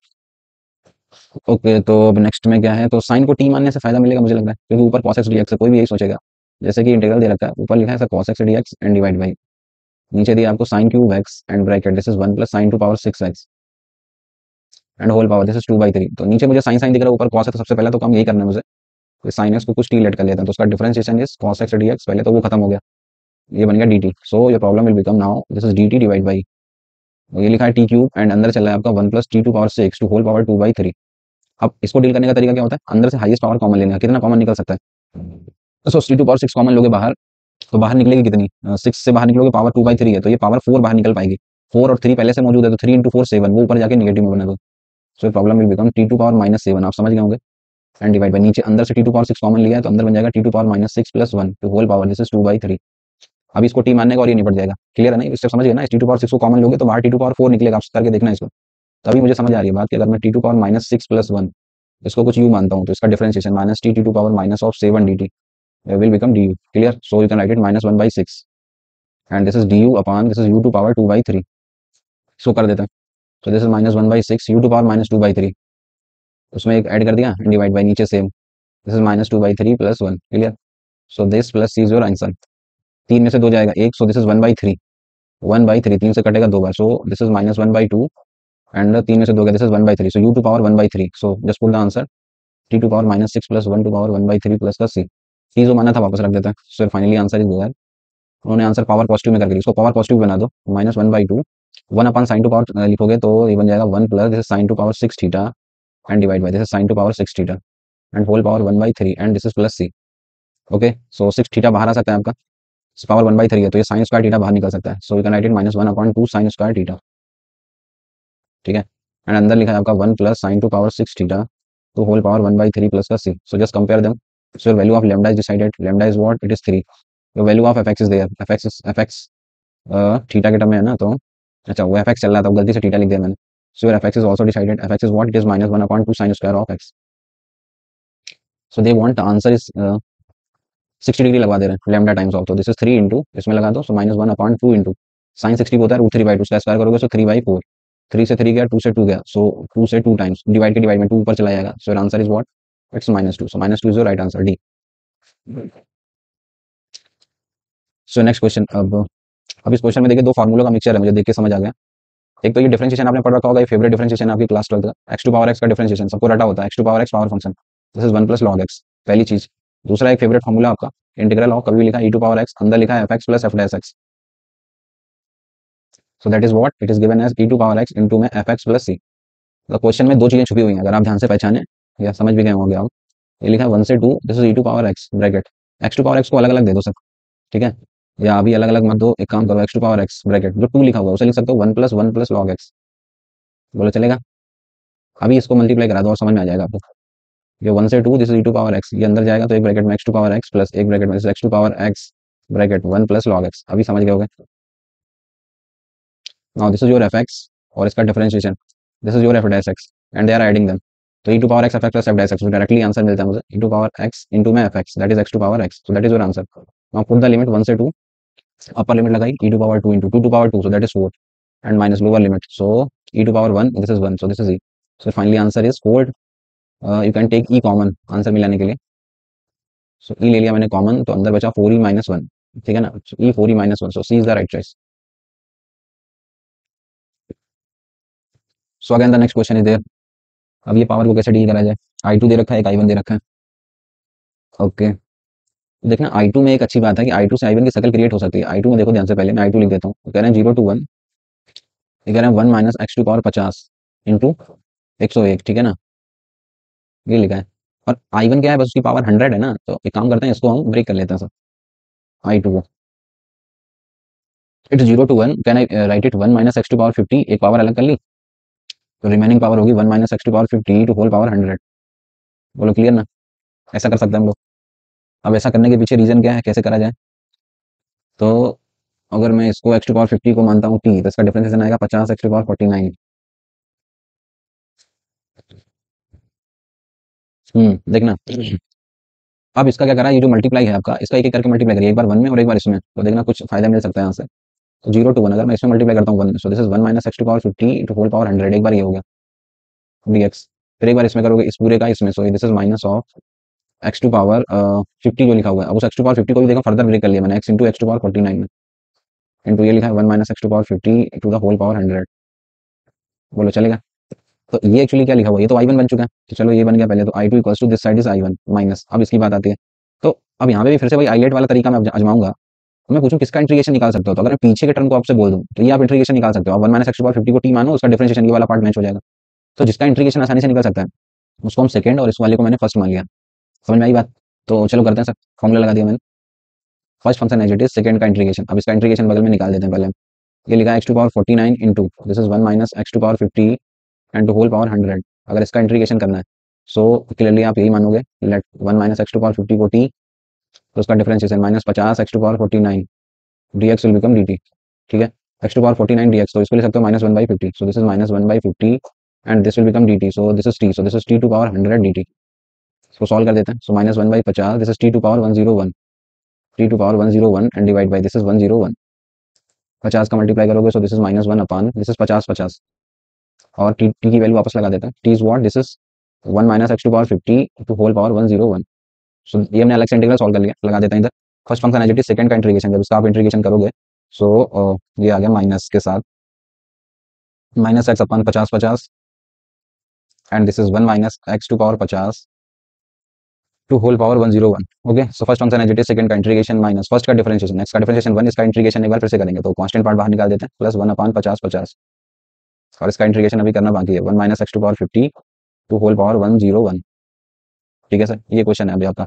ओके, तो अब नेक्स्ट में क्या है, तो साइन को टी मानने से फायदा मिलेगा मुझे लग रहा है, क्योंकि ऊपर cos x dx है, कोई भी यही सोचेगा। जैसे कि इंटीग्रल दे रखा है, ऊपर लिखा है sir cos x dx and divide by, नीचे दिया आपको sin cube x and bracket this is one plus sine to power six x and whole power this is two by three. तो नीचे मुझे साइन साइन दिख रहा है, ऊपर cos है, तो सबसे पहले तो काम यही करना है मुझे, साइन एक्स को कुछ टी लेट कर लेते हैं, तो उसका differentiation is cos x dx, पहले तो वो खत्म हो गया, ये बन गया dt, so your problem will become now this is dt divide by, ये लिखा है टी क्यूब एंड अंदर चला है आपका one plus t to power six to whole power two by three. अब इसको डील करने का तरीका क्या होता है, अंदर से हाईएस्ट पावर कॉमन लेने का, कितना कॉमन निकल सकता है, so t to power six common लोगे बाहर, तो बाहर निकलेगी कितनी, सिक्स से बाहर निकलोगे पावर टू बाई थ्री है, तो ये पावर फोर बाहर निकल पाएगी, फोर और थ्री पहले से मौजूद है, तो थ्री इंटू फोर सेवन, वो ऊपर जाके निगेटिव में बने, तो so problem will become t to power minus seven, आप समझ गए होंगे, एंड डिवाइड बाई, नीचे अंदर से t to power six common लिया है, तो अंदर बन जाएगा t to power minus six plus one to whole power this is two by three. अब इसको टी मानने का और ये निपट जाएगा, क्लियर है ना, इससे समझ गए ना, टी टू पावर सिक्स को कॉमन लोगे तो बाहर टी टू पावर फोर निकलेगा, आप करके देखना इसको, तभी मुझे समझ आ रही है बात कि अगर मैं t to power minus six plus one इसको कुछ यू मानता हूँ, तो इसका differentiation minus t t to power minus of seven d t will become du, clear, so you can write it minus 1 by 6 and this is du upon this is u to power 2 by 3, so कर देते हैं, so this is minus 1 by 6 u to power minus 2 by 3, उसमें एक ऐड कर दिया, डिवाइड बाय नीचे same, this is minus 2 by 3 plus 1, clear, so this plus c is your answer, तीन में से दो जाएगा एक, so this is 1 by 3, 1 by 3 तीन से कटेगा दो बार, so this is minus 1 by 2 and तीन में से दो गया, this is 1 by 3, so u to power 1 by 3, so just put the answer t to power minus 6 plus 1 to power 1 by 3 plus का c, c जो माना था वापस रख देते हैं, so finally answer is there, उन्होंने आंसर पावर पॉजिटिव में करके इसको पावर पॉजिटिव बना दो, minus one by two, one upon sine to power लिखोगे तो ये बन जाएगा one plus this is sine to power six theta and divide by this is sine to power six theta and whole power one by three and this is plus c. Okay, so six theta बाहर आ सकता है आपका, पावर वन बाई थ्री है, तो ये साइन स्क्वायर थीटा बाहर निकल सकता है, so you can write it minus one upon two sine square theta, ठीक है, एंड अंदर लिखा है आपका one plus sine to power six theta तो whole power one by three plus का c, so just compare them, so your value of lambda is decided, lambda is what it is three, your value of f x is there, f x theta के टर्म में है ना, तो अच्छा वो एफ एक्स चल रहा था, गलती से थीटा लिख दिया मैंने, so f x is also decided, f x is what it is minus one upon two sine square of x, so they want answer is 60 degree लगवा दे रहे हैं लेमडा टाइम्स ऑफ, तो दिस इज थ्री इंटू इसमें लगा दो, so minus one upon two into sine sixty होता है रूट थ्री बाई टू, उसका स्क्वायर करोगे so three by four, three से थ्री गया, टू से टू गया, सो टू से टू टाइम्स डिवाइड के डिवाइड में टू ऊपर चला जाएगा, सो answer is what it's minus two, so minus two is your right answer D. So next question, अब इस क्वेश्चन में देखिए दो फार्मूलों का मिक्सचर है, मुझे देख के समझ आ गया, एक तो ये डिफरेंशिएशन आपने पढ़ रखा होगा, ये फेवरेट डिफरेंशिएशन आपकी क्लास 12 का, एक्स टू पावर एक्स का डिफरेंशिएशन सबको रटा होता है, x to power x power function, this is one plus log x, पहली चीज। दूसरा एक फेवरेट फार्मूला आपका इंटीग्रल ऑफ, कभी भी लिखा ई टू पावर एक्स, अंदर लिखा है f x plus f dash x, so that is what it is given as E to power x into में एफ एक्स प्लस सी। तो क्वेश्चन में दो चीजें छुपी हुई हैं, अगर आप ध्यान से पहचाने या समझ भी गए होंगे आप, ये लिखा है वन से two this is E to power x bracket, x to power x को अलग अलग दे दो सब, ठीक है, या अभी अलग अलग मत दो, एक काम करो x to power x bracket जो टू लिखा हुआ है उसे लिख सकते हो वन प्लस लॉग एक्स, बोलो चलेगा, अभी इसको मल्टीप्लाई करा दो और समझ में आ जाएगा आपको, ये वन से two this is E to power x, ये अंदर जाएगा तो एक ब्रैकेट में x to power x plus एक ब्रैकेट में x to power x bracket one plus log x, अभी समझ गए होगे, now this is your f x और इसका differentiation, this is your f dash x and they are adding them, तो ई to power x f x plus f dash x, directly answer मिलता है मुझे e to power x into में f x that is x to power x, so that is your answer, now put the limit one से टू, अपर लिमिट लगाई e to power two into two to power two, so that is four and minus lower limit, so e to power one this is one, so this is e, so finally answer is four, you can take E common answer मिलाने के लिए, सो ई ले लिया मैंने कॉमन, तो अंदर बचा फोर ई माइनस वन, ठीक है ना, e four e minus one, so C is the right choice. So again the next question is there, अब ये पावर को कैसे डील करा जाए, आई टू दे रखा है, एक आई वन दे रखा है, ओके, देखना आई टू में एक अच्छी बात है कि आई टू से आई वन की शक्ल क्रिएट हो सकती है, आई टू में देखो ध्यान से, पहले मैं आई टू लिख देता हूँ, कह रहे हैं जीरो टू वन, ये कह रहे हैं one minus x to power पचास इंटू एक सौ एक, ठीक है ना, ये लिखा है, और आई वन क्या है, बस उसकी पावर हंड्रेड है ना, तो एक काम करते हैं इसको हम ब्रेक कर लेते हैं सर, आई टू को it's 0 to 1, can I right it 1 - x⁻50, एक पावर अलग कर ली, तो रिमेनिंग पावर होगी 1 - x⁻50 टू होल पावर 100। बोलो क्लियर ना? ऐसा कर सकते हैं हम लोग। अब ऐसा करने के पीछे रीजन क्या है, कैसे करा जाए? तो अगर मैं इसको x⁻50 को मानता हूँ t, तो इसका डिफरेंशिएशन आएगा 50 x⁻49। देखना। अब इसका क्या करा, ये जो मल्टीप्लाई है आपका, इसका एक एक करके मल्टीप्लाई करिए, एक बार वन में और एक बार इसमें, तो देखना कुछ फायदा मिल सकता है यहाँ से। तो 0 to 1, अगर मैं इसमें मल्टीप्लाई करता हूँ 1 में, so this is 1 - x⁻50 to whole power 100, एक बार ये हो गया dx। फिर एक बार इसमें करोगे इस पूरे का इसमें, सो this is minus of x⁻50 जो लिखा हुआ है। अब उस x⁻50 को भी देखो फर्दर ब्रेक कर लिया मैंने, x इंटू x⁻49 में, इंटू ये लिखा है 1 - x⁻50 to the whole power 100। बोलो चलेगा? तो ये एक्चुअली क्या लिखा हुआ है, ये तो i1 बन चुका है, तो चलो ये बन गया पहले, तो i2 equals to this side is i1 minus. अब इसकी बात आती है, तो अब यहाँ पे भी फिर से वही आइलेट वाला तरीका मैं आजमाऊंगा। तो मैं पूछूं किसका इंटीग्रेशन निकाल सकते हो, तो अगर मैं पीछे के टर्म को आपसे बोल दूं, तो ये आप इंटीग्रेशन निकाल सकते हो। आप 1 - x⁻50 को टी मानो, उसका डिफरेंशिएशन ये वाला पार्ट मैच हो जाएगा। तो जिसका इंटीग्रेशन आसानी से निकल सकता है, उसको हम सेकंड, और इस वाले को मैंने फर्स्ट मान लिया। समझ में आई बात? तो चलो करते हैं सर, फॉर्मूला लगा दिया मैंने। First function as it is, second का इंटीग्रेशन, अब इसका इंटीग्रेशन बगल में निकाल देते हैं पहले। ये लिखा है x⁻49 into this is 1 - x⁻50 and to whole power 100। अगर इसका इंटीग्रेशन करना है, सो क्लियरली आप यही मानोगे, लेट 1 - x⁻50 को t, तो उसका differentiation -50 x⁻49 dx will become dt। ठीक है, x⁻49 dx, तो इसको लिख सकते हो -1/50, so this is -1/50 and this will become dt, so this is t, so this is t to power 100 dt। इसको सॉल्व कर देते हैं, so -1/50, this is t to power 101, t to power 101 and divide by this is 101। 50 का मल्टीप्लाई करोगे, so this is -1 upon this is 50 और t की वैल्यू वापस लगा देते हैं, t is what, this is 1 - x⁻50 to whole power 101। So ये हमने अलग से इंटीग्रल सॉल्व कर लिया, लगा देते हैं इधर। First function as it is, second का इंटीग्रेशन, जब इसका आप इंटीग्रेशन करोगे, सो ये आ गया माइनस के साथ, -x upon 50 and this is 1 - x to power 50 to whole power 101। Okay, so first function as it is, second का इंटीग्रेशन माइनस फर्स्ट का डिफरेंशिएशन, नेक्स्ट का डिफरेंशिएशन 1, इसका इंटीग्रेशन एक बार फिर से करेंगे, तो कांस्टेंट पार्ट बाहर निकाल देते हैं, प्लस 1 अपान 50 और इसका इंटीग्रेशन अभी करना बाकी है, 1 - x to power 50 to whole power 101। ठीक है सर, ये क्वेश्चन है अभी आपका।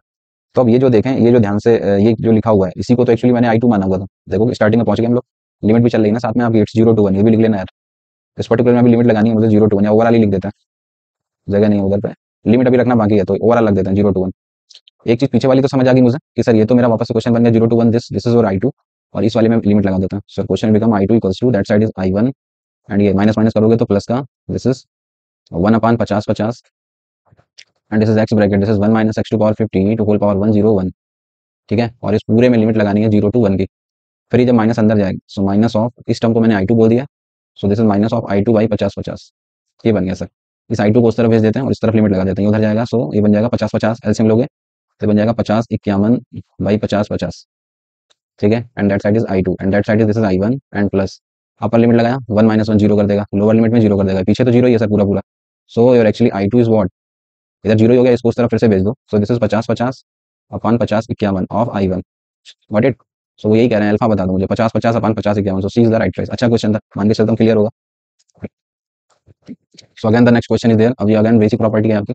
तो अब ये जो देखें, ये जो ध्यान से ये जो लिखा हुआ है, इसी को तो एक्चुअली मैंने i2 माना हुआ था। देखो स्टार्टिंग में पहुंच गए हम लोग, लिमिट भी चल रही है ना साथ में आपकी, इट्स 0 to 1, ये भी लिख लेना यार। इस पर्टिकुलर में भी लिमिट लगानी है मुझे 0 to 1, या ओवरऑल ही लिख देते हैं, जगह नहीं है उधर पे, लिमिट अभी रखना बाकी है, तो ओवरऑल लग देते हैं 0 to 1। एक चीज पीछे वाली तो समझ आ गई मुझे कि सर ये तो मेरा वापस से क्वेश्चन बन गया 0 to 1, दिस इज और i2, और इस वाले में लिमिट लगा देता हूँ। Sir question become i2 equals to that side is i1 and ये माइनस माइनस करोगे तो प्लस का, this is 1 upon 50 and this is x bracket, this is 1 - x to power 50 to whole power 101। ठीक है, और इस पूरे में लिमिट लगानी है 0 to 1 की। फिर ये जब माइनस अंदर जाएगा, सो माइनस ऑफ, इस टर्म को मैंने i2 बोल दिया, so this is minus of i2 by 50। ये बन गया सर। इस i2 को उस तरफ भेज देते हैं और इस तरफ लिमिट लगा देते हैं, ये उधर जाएगा, सो ये बन जाएगा 50 एलसीएम लोगे तो बन जाएगा 50 51 बाई 50। ठीक है, and that side is i2 and that side is this is i1 and plus upper limit लगाया, 1 - 1 जीरो कर देगा, लोअर लिमिट में जीरो कर देगा, पीछे तो जीरो ही है सर पूरा पूरा। So your actually i2 is what, इधर जीरो ही हो गया, इसको उस तरफ फिर से भेज दो, so this is 50 upon 50 51 of i1। What it, सो वो यही कह रहे हैं, अल्फा बता दो मुझे, 50 upon 50 51, so C is the right choice. अच्छा क्वेश्चन था, मान के चलता हूँ क्लियर होगा। So again the next question is there, अब ये अगेन बेसिक प्रॉपर्टी है आपकी,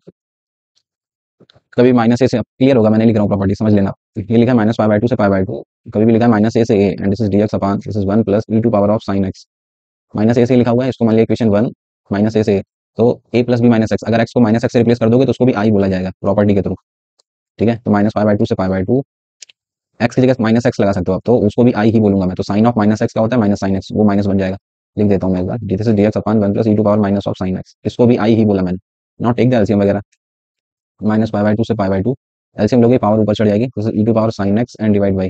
कभी माइनस ए से क्लियर होगा, मैंने लिख रहा हूँ प्रॉपर्टी समझ लेना। ये लिखा है -π/2 से π/2, कभी भी लिखा है -a से a and this is dx upon this is 1 plus e to power of sin x। -a से लिखा हुआ है, इसको मान लिया इक्वेशन 1, -a से a, तो a plus b minus x, अगर x को -x से रिप्लेस कर दोगे तो उसको भी i बोला जाएगा प्रॉपर्टी के थ्रू। ठीक है, तो -π/2 से π/2, x की जगह -x लगा सकते हो आप, तो उसको भी i ही बोलूंगा मैं, तो साइन ऑफ -x का होता है -sin x, वो माइनस बन जाएगा। लिख देता हूँ मैं एक बार, this is dx upon 1 plus e to power minus of sin x, इसको भी i ही बोला मैंने, नॉट टेक द एलसीएम वगैरह। -π/2 से π/2, एलसीएम लोगे पावर ऊपर चढ़ जाएगी, this is e to power sin x and divide by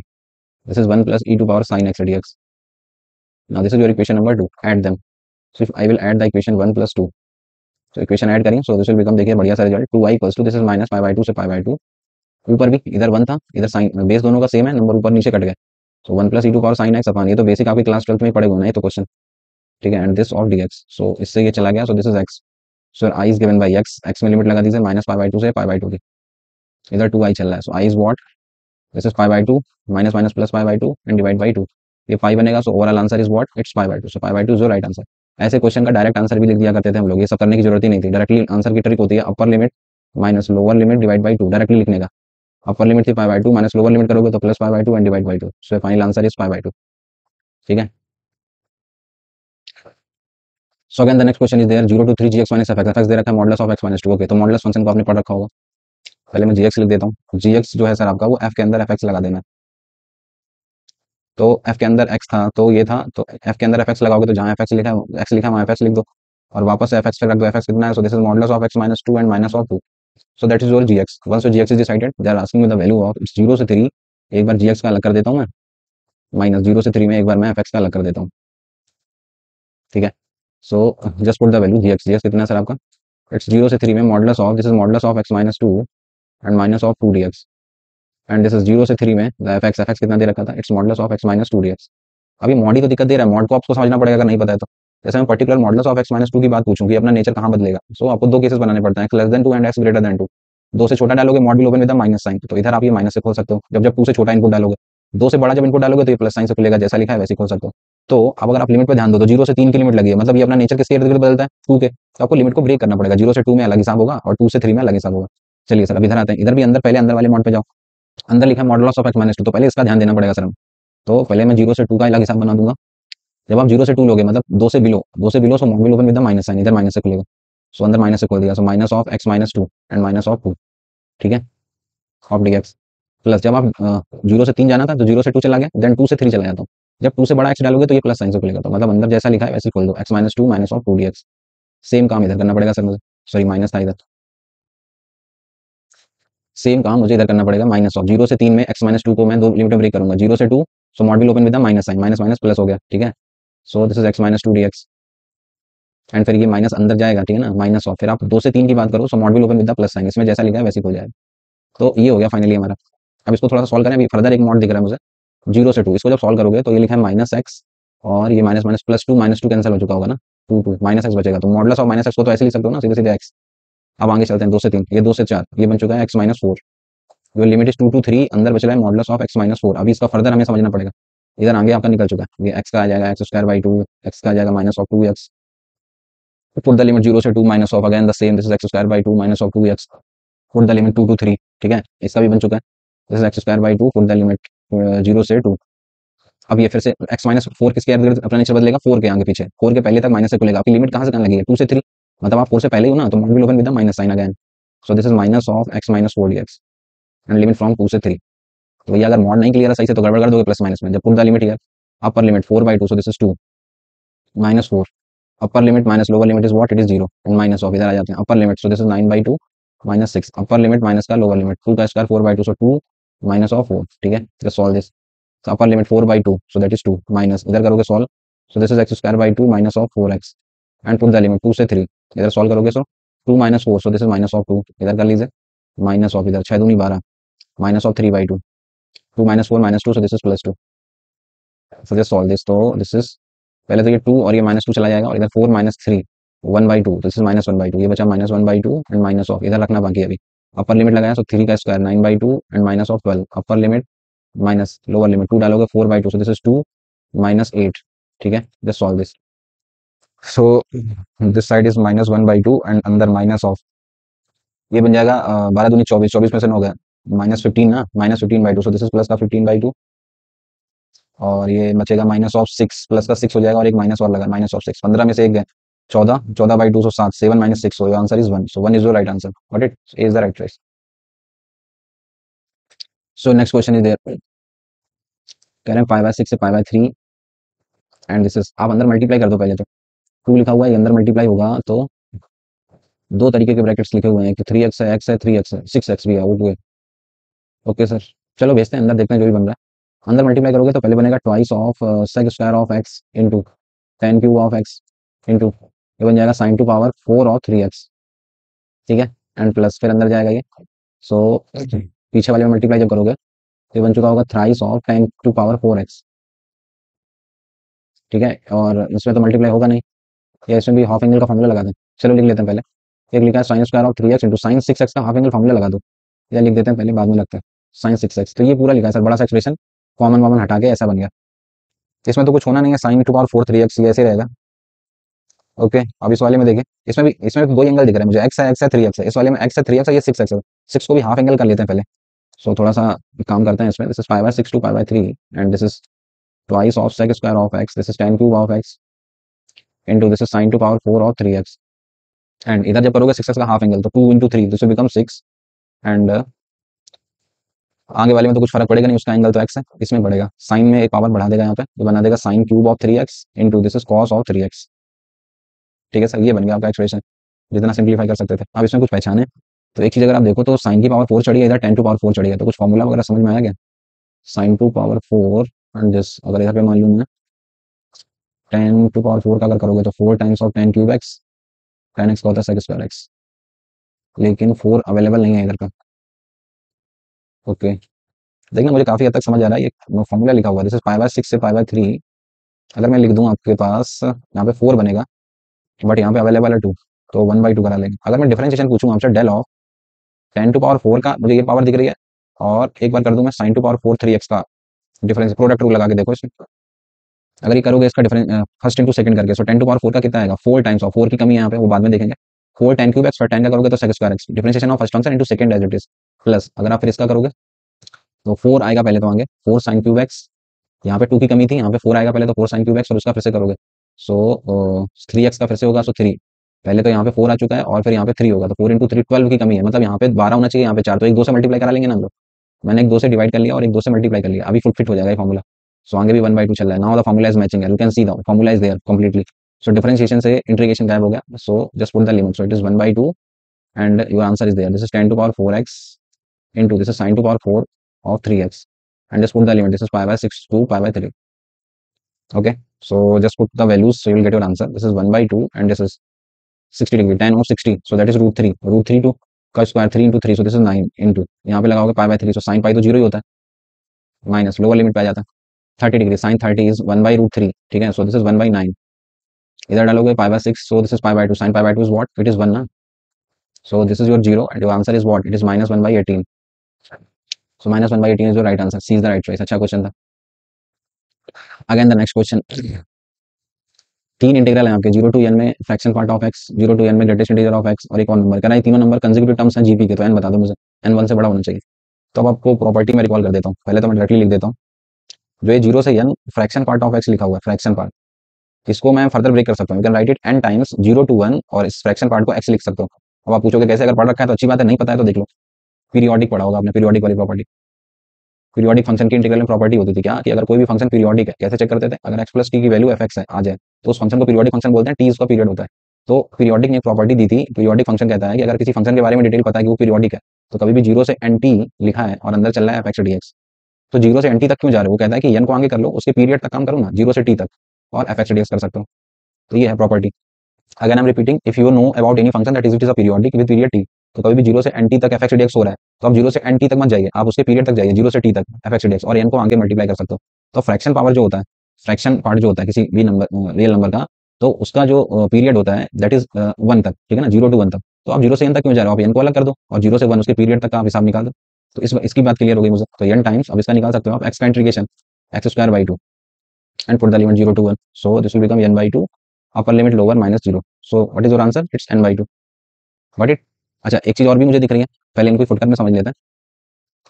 this is 1 plus e to power sin x dx। Now this is your equation number 2, add them. So if I will add the equation 1 plus 2, तो इक्वेशन ऐड करें, सो दिस विल बिकम, देखिए बढ़िया सा result, 2i equals to this is -π/2 से π/2, ऊपर भी इधर 1 था, इधर साइन बेस दोनों का सेम है, नंबर ऊपर नीचे कट गए, so 1 plus e to power sin x upon, ये तो बेसिक आपकी क्लास 12th में पढ़े हुए ना ये तो क्वेश्चन। ठीक है, एंड दिस ऑफ dx, सो इससे ये चला गया, सो this is x, so i is given by x में लिमिट लगा दीजिए -π/2 से π/2 की, इधर 2i चल रहा है, so i is what, this is π/2 minus minus plus π/2 and divide by 2, ये 5 बनेगा, so overall answer is what, it's π/2, so π/2 is your right answer. ऐसे क्वेश्चन का डायरेक्ट आंसर भी लिख दिया करते थे हम लोग, ये सब करने की जरूरत ही नहीं थी, डायरेक्टली आंसर की ट्रिक होती है अपर limit minus lower limit divide by 2, directly लिखने का। अपर लिमिट थी π/2 माइनस लोअर लिमिट करोगे तो plus π/2 and divide by 2, so final answer is π/2। ठीक है, so again the next question is there 0 to 3 gx minus fx fx दे रखा है modulus of x minus 2। Okay, तो मॉडुलस फंक्शन को आपने पढ़ रखा होगा। पहले मैं gx लिख देता हूँ। gx जो है सर आपका वो f के अंदर fx लगा देना है। तो f के अंदर x था तो ये था, तो f के अंदर fx लगाओगे तो जहाँ fx लिखा है x लिखा है वहाँ fx लिख दो और वापस से fx पे रख दो। fx कितना है? So this is modulus of x minus 2 and minus of 2। So that is your gx। Once your gx is decided they are asking me the value of 0 से 3। एक बार gx का अलग कर देता हूँ मैं, माइनस 0 से 3 में एक बार मैं fx का अलग कर देता हूँ। ठीक है, सो just put the value gx कितना है सर आपका? इट्स 0 से 3 में modulus of, this is modulus of x minus 2 and minus of 2 dx and this is 0 से 3 में द fx कितना दे रखा था? It's modulus of x minus 2 dx। अभी मॉड ही तो दिक्कत दे रहा है, मॉड को आपको समझना पड़ेगा अगर नहीं पता है तो। जैसे मैं particular modulus of x minus 2 की बात पूछूं कि अपना नेचर कहाँ बदलेगा, सो आपको दो केसेस बनाने पड़ते हैं, x less than 2 and x greater than 2। 2 से छोटा डालोगे mod will open with the minus sign, तो इधर आप ये माइनस से खोल सकते हो। जब जब 2 से छोटा इनपुट डालोगे, 2 से बड़ा जब इनपुट डालोगे तो ये प्लस साइन से खुलेगा, जैसा लिखा है वैसे खोल सकते हो। तो अब अगर आप लिमिट पे ध्यान दो तो 0 से 3 की लिमिट लगी है, मतलब ये अपना नेचर किसके इर्द गिर्द बदलता है? 2 के। तो आपको लिमिट को ब्रेक करना पड़ेगा, 0 से 2 में अलग हिसाब होगा और 2 से 3 में अलग हिसाब होगा। चलिए सर अब इधर आते हैं, इधर भी अंदर, पहले अंदर वाले मॉड पे जाओ। अंदर लिखा है मॉडुलस ऑफ x minus 2, तो पहले इसका ध्यान देना पड़ेगा सर हम। तो पहले मैं 0 से 2 का अलग हिसाब बना दूंगा। जब आप 0 से 2 लोगे मतलब 2 से below so mod will open with the minus sign, इधर माइनस से खुलेगा। सो अंदर माइनस से खोल दिया, so minus of x minus 2 and minus of 2। ठीक है, ऑफ dx प्लस जब आप 0 से 3 जाना था तो 0 से 2 चला गया, देन 2 से 3 चला जाता हूँ। जब 2 से बड़ा x डालोगे तो ये प्लस साइन से खुलेगा, तो मतलब अंदर जैसा लिखा है वैसे खोल दो, x minus 2 minus of 2 dx। Same काम इधर करना पड़ेगा सर मुझे, सॉरी माइनस था इधर, सेम काम मुझे इधर करना पड़ेगा। माइनस ऑफ 0 से 3 में x minus 2 को मैं दो लिमिट में ब्रेक करूंगा, 0 से 2, so mod will open with the minus sign, minus minus plus हो गया। ठीक है, so this is x minus 2 dx and फिर ये माइनस अंदर जाएगा। ठीक है ना, माइनस ऑफ, फिर आप 2 से 3 की बात करो so mod will open with the plus sign, इसमें जैसा लिखा है वैसे हो जाएगा। तो ये हो गया फाइनली हमारा। अब इसको थोड़ा सा सॉल्व करें, अभी फर्दर एक मॉड दिख रहा है मुझे 0 से 2, इसको जब सॉल्व करोगे तो ये लिखा है माइनस एक्स और ये minus minus plus 2, minus 2 cancel हो चुका होगा ना, 2 माइनस एक्स बचेगा, तो मॉडुलस ऑफ माइनस एक्स को तो ऐसे लिख सकते हो ना सीधे सीधे एक्स। अब आगे चलते हैं, 2 से 3, ये 2 से 4, ये बन चुका है x minus 4। Your limit is 2 to 3, अंदर बच रहा है मॉडुलस ऑफ x minus 4। अभी इसका फर्दर हमें समझना पड़ेगा। इधर आगे आपका निकल चुका है, ये x का आ जाएगा एक्स स्क्वायर बाई 2, एक्स का आ जाएगा minus of 2x। Put the limit 0 से 2 minus of again the same, this is x square by 2 minus of 2x। Put the limit 2 to 3। ठीक है, इसका भी बन चुका है, this is x square by 2, put the limit 0 से 2। अब ये फिर से x minus 4 किसके इर्द गिर्द अपना नेचर बदलेगा? 4 के आगे पीछे, 4 के पहले तक माइनस से खुलेगा। आपकी लिमिट कहाँ से कहाँ लगी है? 2 से 3, मतलब आप 4 से पहले ही हो ना, तो mod will open with the minus sign again. So this is minus of x minus 4 dx and limit from 2 से 3। तो भैया अगर मॉड नहीं क्लियर है सही से तो गड़बड़ कर दोगे प्लस माइनस में। जब put the limit here, upper limit 4 by 2, so this is 2 minus 4, upper limit minus lower limit is what? It is 0 and minus of, इधर आ जाते हैं अपर limit, so this is 9 by 2 minus 6, upper limit minus का लोअर लिमिट, 2 का square 4 by 2, so 2 minus of 4। ठीक है, just solve this. So upper limit 4 by 2, so that is 2 minus, इधर करोगे solve, so this is x square by 2 minus of 4x and put the limit 2 से 3, इधर सॉल्व करोगे सो 2 minus 4, so this is minus of 2, इधर कर लीजिए माइनस ऑफ, इधर 6 दूनी 12 minus of 3 by 2, 2 minus 4 minus 2, so this is plus 2। so just solve this, तो this is पहले तो ये 2 और ये माइनस 2 चला जाएगा और इधर 4 minus 3 1 by 2, this is minus 1 by 2, ये बचा minus 1 by 2 and minus of, इधर रखना बाकी अभी। अपर लिमिट लगाया सो 3 का square 9 by 2 and minus of 12, upper limit minus lower limit 2 डालोगे 4 by 2, so this is 2 minus 8। ठीक है, just solve this. So this side is minus 1 by 2 and अंदर माइनस ऑफ, ये बन जाएगा 12 दूनी 24, 24 में से 9 हो गया माइनस 15 ना, minus 15 by 2, so this is plus का 15 by 2 और ये बचेगा माइनस ऑफ 6, प्लस का 6 हो जाएगा और एक माइनस और लगा, माइनस ऑफ 6, 15 में से एक गया 14, 14 by 2, so 7, 7 minus 6, so your answer is 1, so 1 is your right answer, but it is the right choice. So next question is there, कह रहे हैं 5/6 से 5/3 एंड दिस इज, आप अंदर मल्टीप्लाई कर दो पहले तो, 2 लिखा हुआ है, अंदर मल्टीप्लाई होगा तो दो तरीके के ब्रैकेट्स लिखे हुए हैं कि 3x है, x है, 3x है, 6x भी है, वो है। ओके सर, चलो भेजते हैं अंदर, देखते हैं जो भी बन रहा है। अंदर मल्टीप्लाई करोगे तो पहले बनेगा twice of sec square of x into ten cube of x into, ये बन जाएगा साइन टू पावर 4 और 3x। ठीक है, एंड प्लस फिर अंदर जाएगा ये, सो पीछे वाले में मल्टीप्लाई जब करोगे तो ये बन चुका होगा थ्राइस ऑफ 10⁴x। ठीक है, और इसमें तो मल्टीप्लाई होगा नहीं, या इसमें भी हाफ एंगल का फॉर्मूला लगा दें। चलो लिख लेते हैं पहले, एक लिखा है sine square of 3x into sine 6x का हाफ एंगल फॉर्मूला लगा दो, या लिख देते हैं पहले बाद में लगता है साइन 6x। तो ये पूरा लिखा है सर, बड़ा सा एक्सप्रेशन कॉमन वॉमन हटा के ऐसा बन गया, इसमें तो कुछ होना नहीं है, साइन टू पावर 4 3x ये ऐसे रहेगा। ओके, अब इस वाले में देखिए, इसमें दो एंगल दिख रहा है मुझे, x है 3x है, इस वाले में x है 3x है, ये 6x है, 6 को भी हाफ एंगल कर लेते हैं पहले। सो थोड़ा सा काम करते हैं इसमें, this is 5/6 to 5/3 and this is twice of sec square of x, this is 10 cube of x into this is sine to power 4 of 3x, and इधर जब करोगे 6x का हाफ एंगल तो 2 into 3 this will become 6, and आगे वाले में तो कुछ फर्क पड़ेगा नहीं, उसका एंगल तो x है, इसमें बढ़ेगा, साइन में एक पावर बढ़ा देगा यहाँ पे, ये बना देगा sine cube of 3x into this is cos of 3x। ठीक है सर, ये बन गया आपका एक्सप्रेशन, जितना सिंप्लीफाई कर सकते थे। अब इसमें कुछ पहचाने, तो एक चीज़ अगर आप देखो तो साइन की पावर 4 चढ़ी है, इधर 10 टू पावर 4 चढ़ी है, तो कुछ फॉर्मूला वगैरह समझ में आया क्या? Sign to power 4 and this, अगर इधर पे मान लूँ मैं 10 टू पावर 4 का अगर करोगे तो 4 times of 10 cube x, 10x का होता है सेक स्क्वायर एक्स, लेकिन 4 अवेलेबल नहीं है इधर का। ओके, देखना मुझे काफ़ी हद तक समझ आ रहा है, ये फॉर्मूला लिखा हुआ है, दिस इज पाई बाय 6 से पाई बाय 3, अगर मैं लिख दूँ आपके पास यहाँ पे 4 बनेगा, बट यहाँ पे अवेलेबल है 2, तो 1/2 करा लेंगे। अगर मैं डिफरेंशिएशन पूछूँ आपसे डेल ऑफ 10 टू पावर 4 का, मुझे ये पावर दिख रही है, और एक बार कर दूं मैं साइन टू पावर 4 3x का डिफरेंस, प्रोडक्ट रूल लगा के देखो इसमें, अगर ये करोगे इसका डिफरेंस फर्स्ट इंटू सेकंड करके, सो 10 टू पावर 4 का कितना आएगा, 4 टाइम्स ऑफ 4 की कमी है यहाँ पे, वो बाद में देखेंगे, 4 10 क्यूब एक्स, फिर 10 का करोगे तो sec square x, differentiation of first function into second as it is, plus अगर आप फिर इसका करोगे तो 4 आएगा पहले, तो आगे 4 साइन क्यूब एक्स, यहाँ पे 2 की कमी थी, यहाँ पे 4 आएगा पहले, तो 4 साइन क्यूब एक्स, और उसका फिर से करोगे सो 3x का फिर से होगा, सो 3, पहले तो यहाँ पे 4 आ चुका है और फिर यहाँ पे 3 होगा, तो 4 इंटू 3 12 की कमी है, मतलब यहाँ पे 12 होना चाहिए, यहाँ पे 4, तो एक 2 से मल्टीप्लाई करा लेंगे ना हम लोग, मैंने एक 2 से डिवाइड कर लिया और एक 2 से मल्टीप्लाई कर लिया, अभी फुल फिट हो जाएगा ये फॉर्मूला। सो आगे भी 1/2 चल रहा है, now the formula is matching, you can see the formula is there completely. So differentiation से इंटीग्रेशन गायब हो गया, so just put the limit, so it is 1/2 and your answer is there, this is 10 to power 4x into this is sin to power 4 of 3x, and just put the limit, this is pi by 6 to pi by 3. Okay, so just put the values, so you will get your answer, this is 1/2 and this is 60 degree, tan of 60, so that is root 3 to का square 3 into 3, so this is 9 into, यहाँ पे लगाओगे pi by 3, so sin pi तो जीरो ही होता है, माइनस लोअर लिमिट पे आ जाता है, 30 डिग्री, sin 30 is 1/√3, ठीक है, so this is 1/9, इधर डालोगे pi by 6, so this is pi by 2, sin pi by 2 is what, it is 1 ना, so this is your 0 and your answer is what, it is minus 1/18, so minus 1/18 is your right answer, C is the right choice। अच्छा क्वेश्चन था। अगेन द नेक्स्ट क्वेश्चन, तीन इंटीग्रल है आपके, 0 टू n में fraction part of x, 0 to n में ग्रेटेस्ट इंटीजर ऑफ x, और एक और नंबर, कह रहा है तीनों नंबर कंसेक्यूटिव टर्म्स हैं जीपी के, तो n बता दो मुझे, n 1 से बड़ा होना चाहिए। तो अब आपको प्रॉपर्टी में रिकॉल कर देता हूँ, पहले तो मैं डायरेक्टली लिख देता हूँ, जो ये 0 से n fraction part of x लिखा हुआ है, फ्रैक्शन पार्ट, इसको मैं फर्दर ब्रेक कर सकता हूँ, you can write it n times 0 to 1, और इस फ्रैक्शन पार्ट को x लिख सकता हूँ। अब आप पूछोगे कैसे, अगर पढ़ रखा है तो अच्छी बात है, नहीं पता है तो देख लो, पीरियोडिक पढ़ा होगा आपने, पीरियोडिक वाली प्रॉपर्टी, पीरियोडिक फंक्शन की इंटीग्रल में प्रॉपर्टी होती थी क्या, कि अगर कोई भी फंक्शन पीरियोडिक है, कैसे चेक करते थे, अगर x प्लस टी की वैल्यू एफ एक्स है आ जाए, तो उस फंक्शन को पीरियोडिक फंक्शन बोलते हैं, टी उसका पीरियड होता है। तो पीरियोडिक ने एक प्रॉपर्टी दी थी, पीरियोडिक फंक्शन कहता है कि अगर किसी फंक्शन के बारे में डिटेल पता है कि वो पीरियोडिक है, तो कभी भी 0 से एन टी लिखा है और अंदर चल रहा है एफ एक्स डी एक्स, तो 0 से एन टी तक क्यों जा रहे हो, वो कहता है कि एन को आगे कर लो, उसके पीरियड तक काम करो ना, 0 से टी तक, और एफ एक्स डी एक्स कर सकते हो। तो ये है property. Again I am repeating, if you know about any function that is a periodic with period T, तो कभी भी 0 से एन टी तक एफ एक्स डी एक्स हो रहा है, तो आप 0 से एन टी तक मत जाइए, आप उसके पीरियड तक जाइए, 0 से टी तक एफ एक्स डी एक्स, और एन को आगे मल्टीप्लाई कर सकते हो। तो फ्रैक्शन पावर जो होता है, फ्रैक्शन पार्ट जो होता है किसी भी नंबर रियल नंबर का, तो उसका जो पीरियड होता है दैट इज 1 तक, ठीक है ना, 0 टू 1 तक। तो आप 0 से एन तक क्यों जा रहे हो, आप एन को अलग कर दो और 0 से 1 उसके पीरियड तक का आप हिसाब निकाल दो, तो इसकी बात क्लियर हो गई मुझे। तो एन टाइम्स, अब इसका निकाल सकते हो आप, एक्स का integration x² by 2 and put the limit 0 to 1, so this will become n/2, upper limit lower minus 0, so what is your answer, it's n/2, got it। अच्छा एक चीज और भी मुझे दिख रही है, पहले इनको फुटकर में समझ लेते हैं।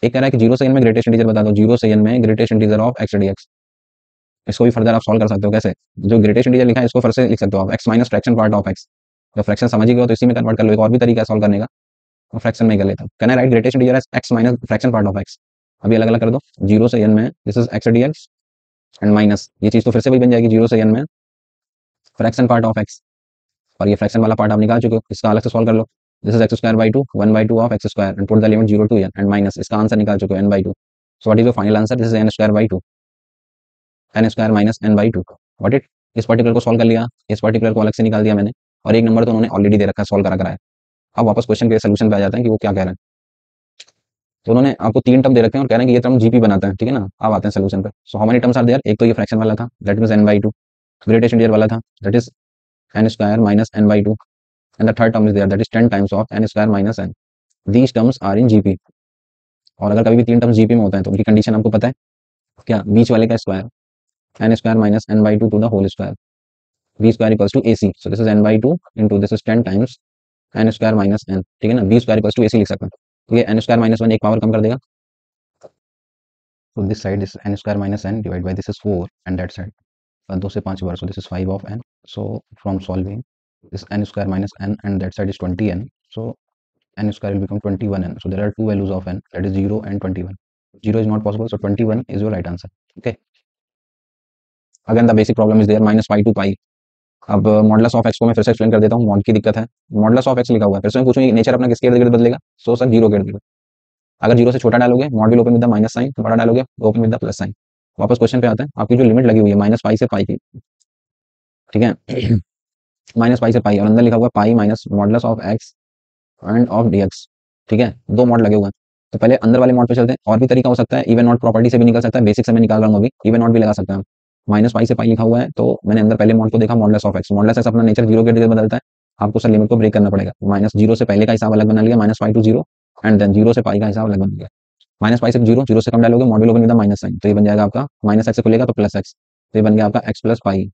एक कह रहा है कि 0 से n में ग्रेटेस्ट इंटीजर बता दो, 0 से n में greatest integer of x dx, इसको भी फर्दर आप सॉल्व कर सकते हो, कैसे, जो ग्रेटेस्ट इंटीजर लिखा है इसको फिर से लिख सकते हो आप, x minus fraction part of x, जब फ्रैक्शन समझ ही गए हो तो इसी में कन्वर्ट कर लो, एक और भी तरीका है सॉल्व करने का, और फ्रैक्शन में ही कर लेता हूँ। Can I write greatest integer as x minus fraction part of x, अभी अलग अलग कर दो, 0 से n में this is x dx and minus, ये चीज तो फिर से वही बन जाएगी, 0 से n में फ्रैक्शन पार्ट ऑफ x, और ये फ्रैक्शन वाला पार्ट आप निकाल चुके हो, इसका अलग से सॉल्व कर लो, this is x² by 2 1/2 of x² and put the limit 0 to n and minus, इसका आंसर निकाल चुके हो n/2, so what is your final answer, this is n² by 2, n² minus n/2, what it. इस पर्टिकुलर को सॉल्व कर लिया, इस पर्टिकुलर को अलग से निकाल दिया मैंने, और एक नंबर तो उन्होंने ऑलरेडी दे रखा है, सॉल्व करा कराया। अब वापस क्वेश्चन के सोल्यूशन पे आ जाते हैं कि वो क्या कह रहे हैं। तो उन्होंने आपको तीन टर्म दे रखे हैं और कह रहे हैं कि ये टर्म जीपी बनाता है, ठीक है ना। अब आते हैं सोल्यूशन पे। So how many terms are there, एक तो ये फ्रैक्शन वाला था that means n/2, greatest integer वाला था that is n² minus n/2, and the third term is there that is 10 times of n² minus n, these terms are in GP. और अगर कभी भी तीन टर्म्स जीपी में होता है तो उनकी कंडीशन आपको पता है क्या, बीच वाले का square, n² minus n/2 to the whole square, b² equals to ac, so this is n/2 into this is 10 times n² minus n, ठीक है ना, b² इक्वल्स टू ac लिख सकते हैं। तो ये n² माइनस 1 एक पावर कम कर देगा, so this side this n² minus n divided by this is 4 and that side 2 से 5 बार, so this is 5 of n So from solving this n square minus n and that side is 20n, so n square will become 21n. So there are two values of n, that is 0 and 21. 0 is not possible, so 21 is your right answer. Okay, again the basic problem is there minus pi to pi. अब मॉडुलस ऑफ एक्स को मैं फिर से एक्सप्लेन कर देता हूँ. मॉड की दिक्कत है, मॉडुलस ऑफ एक्स लिखा हुआ है, फिर से मैं पूछूंगी नेचर अपना किसके इर्द गिर्द बदलेगा. सो सर जीरो के इर्द गिर्द. अगर जीरो से छोटा डालोगे mod will open with the minus sign, बड़ा डालोगे open with the plus sign. वापस क्वेश्चन पे आते हैं. आपकी जो लिमिट लगी हुई है माइनस पाई से पाई की, ठीक है, माइनस पाई से पाई और अंदर लिखा हुआ pi minus modulus of x end of D x. ठीक है, दो मॉड लगे हुए हैं. तो पहले अंदर वाले मॉड पे चलते हैं. और भी तरीका हो सकता है, इवन नॉट प्रॉपर्टी से भी निकल सकता है, बेसिक से मैं निकाल रहा हूँ अभी. इवन नॉट भी लगा सकते हैं. माइनस पाई से पाई लिखा हुआ है, तो मैंने अंदर पहले मॉड को देखा modulus of x. Modulus x अपना नेचर जीरो के इर्द गिर्द बदलता है. आपको सर लिमिट को ब्रेक करना पड़ेगा. माइनस जीरो से पहले का हिसाब अलग बना लिया, minus pi to zero, and then zero से पाई का हिसाब अलग बना लिया. माइनस पाई से जीरो, जीरो से कम डालोगे mod will open with the minus sign, तो ये बन जाएगा आपका माइनस एक्स से खुलेगा तो प्लस एक्स, तो ये बन गया आपका एक्स प्लस पाई.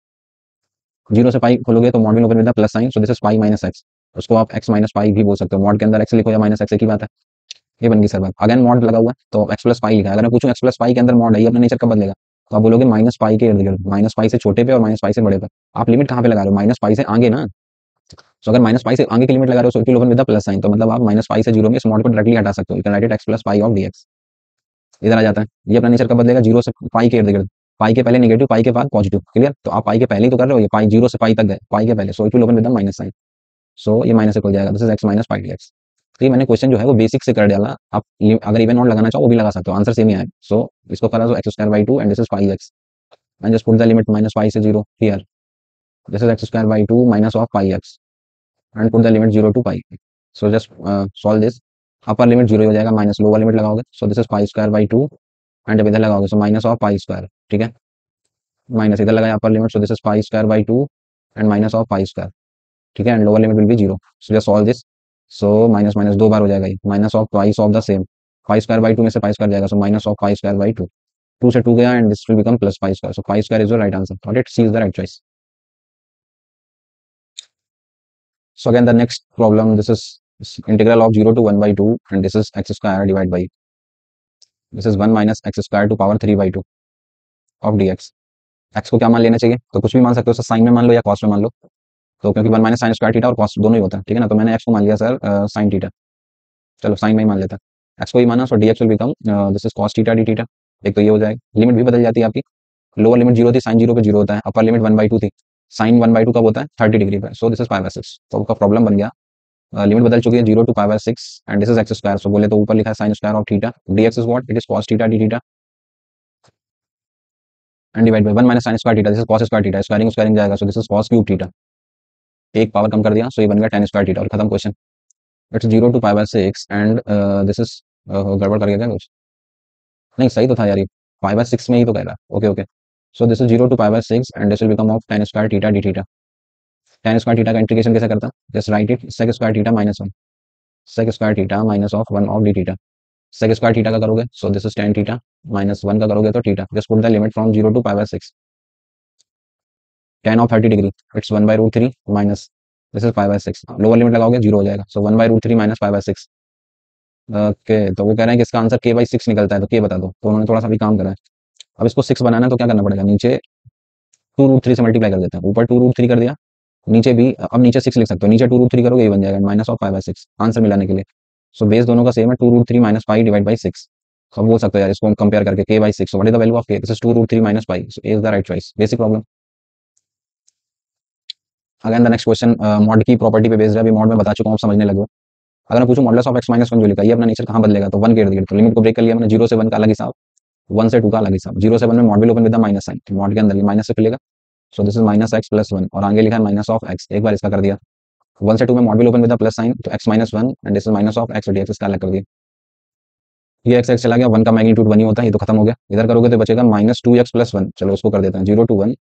जीरो से पाई खोलोगे तो mod will open with the plus sign, so this is pi minus x. उसको आप एक्स माइनस पाई भी बोल सकते हो. मॉड के अंदर एक्स लिखो या माइनस एक्स की बात है. ये बन गई सर बात. अगेन मॉड लगा हुआ है तो एक्स प्लस पाई लिखा है. अगर मैं पूछूं एक्स प्लस पाई के अंदर मॉड है, ये अपना नेचर कब बदलेगा, तो आप बोलोगे माइनस पाई के इर्द गिर्द. माइनस पाई से छोटे पे और माइनस पाई से बड़े पे. आप लिमिट कहाँ पे लगा रहे हो, माइनस पाई से आगे ना. तो अगर माइनस पाई से आगे की लिमिट लगा रहे हो सो it will open with the plus sign, तो मतलब आप माइनस पाई से जीरो में इस मॉड को डायरेक्टली हटा सकते हो. You can write it x plus pi of dx. इधर आ जाता है. ये अपना नेचर कब बदलेगा, जीरो से पाई के इर्द गिर्द. पाई के पहले नेगेटिव, पाई के बाद पॉजिटिव. क्लियर. तो आप पाई के पहले ही तो कर रहे हो, ये पाई जीरो से पाई तक गए, पाई के पहले, so it will open with the minus sign. So ये माइनस से खुल जाएगा. This is x minus pi d x. तो ये मैंने क्वेश्चन जो है वो बेसिक से कर डाला. आप अगर इवन नॉट लगाना चाहो वो भी लगा सकते हो, आंसर सेम ही आएगा. सो इसको करा तो x square by two and this is pi x, and just put the limit minus pi से zero here. This is x square by two minus of pi x and put the limit zero to pi. So just solve this. Upper limit zero हो जाएगा, माइनस लोअर लिमिट लगाओगे, so this is pi square by two, and जब इधर लगाओगे so minus of pi square. ठीक है, माइनस इधर लगाया upper limit, so this is pi square by two and minus of pi square. ठीक है, and lower limit will be zero. So just solve this. So minus minus दो बार हो जाएगा, ये minus of twice of the same. Pi square by two में से पाई स्क्वायर जाएगा, so minus of pi square by two. Two से टू गया and this will become plus pi square. So pi square is your right answer. Got it, C is the right choice. So again the next problem, this is integral of 0 to 1 by 2 and this is x square divided by, this is 1 minus x square to power 3 by 2 of dx. x को क्या मान लेना चाहिए, तो कुछ भी मान सकते हो, साइन में मान लो या कॉस में मान लो. तो क्योंकि 1 माइनस साइन स्क्वायर थीटा और कॉस दोनों ही होता है, ठीक है ना, तो मैंने x को मान लिया सर साइन थीटा. चलो साइन में ही मान लेता है. x को ही माना, सो dx will become this is cos theta d theta. एक तो ये हो जाएगा. लिमिट भी बदल जाती है आपकी. लोअर लिमिट जीरो थी, साइन जीरो पे जीरो होता है. अपर लिमिट 1/2 थी, साइन 1/2 कब होता है, 30 डिग्री पे. सो दिस इज पाई बाय 6. तो आपका प्रॉब्लम बन गया. लिमिट बदल चुकी है, zero to pi by 6 and this is x square. So बोले तो ऊपर लिखा है sine square of theta, dx is what, it is cos theta d theta and divide by 1 minus sine square theta, this is cos square theta. Squaring squaring जाएगा, so this is cos cube theta. एक पावर कम कर दिया, सो ये बन गया tan स्क्वायर थीटा और खत्म question. It's zero to pi by 6 and this is गड़बड़ कर गया क्या कुछ, नहीं सही तो था यार, ये पाई बाय 6 में ही तो कह रहा है. Okay okay. So this is zero to pi by 6 and this will become of tan square theta d theta. tan square theta का इंटीग्रेशन कैसे करता, just write it sec square theta minus 1, sec square theta minus of 1 of d theta. Sec square theta का करोगे, so this is tan theta minus 1 का करोगे तो theta. Just put the limit from 0 to pi by 6. tan of 30 degree, it's 1/√3 minus this is pi by 6. Lower limit लगाओगे जीरो हो जाएगा, so 1/√3 minus pi by 6. Okay, तो वो कह रहे हैं कि इसका आंसर k/6 निकलता है, तो k बता दो. तो उन्होंने थोड़ा सा भी काम करा है. अब इसको 6 बनाना है तो क्या करना पड़ेगा, नीचे 2√3 से मल्टीप्लाई कर देते हैं. ऊपर 2√3 कर दिया, नीचे भी अब नीचे 6 लिख सकते हो. नीचे 2√3 करोगे ये बन जाएगा minus of pi by 6 answer मिलाने के लिए. सो बेस दोनों का सेम है, 2√3 माइनस पाई डिवाइड बाई 6. तो बोल सकते हो यार इसको हम कंपेयर करके k/6. What is the value of k, this is 2√3 minus pi. So A is the right choice. Basic problem. Again the next question mod की प्रॉपर्टी पे बेस्ड है. अभी मॉड में बता चुका हूँ, समझने लगे. अगर मैं पूछूं मॉडुलस ऑफ x माइनस 1 जो लिखा है, ये अपना नेचर कहाँ बदलेगा, तो 1 के इर्द गिर्द. तो लिमिट को ब्रेक कर लिया मैंने. 0 से 1 का अलग हिसाब, 1 से 2 का अलग हिसाब. 0 से 1 में mod will open with the minus sign, mod के अंदर ये माइनस से खुलेगा. So this is minus x plus 1 और आगे लिखा है माइनस ऑफ x. एक बार इसका कर दिया. 1 से 2 में mod will open with the plus sign, तो x minus 1 and this is minus of x dx. इसका अलग कर दिया. ये x चला गया, 1 का मैग्नीट्यूड 1 ही होता है, ये तो खत्म हो गया. इधर करोगे तो बचेगा माइनस 2x प्लस 1. चलो उसको कर देते हैं 0 to 1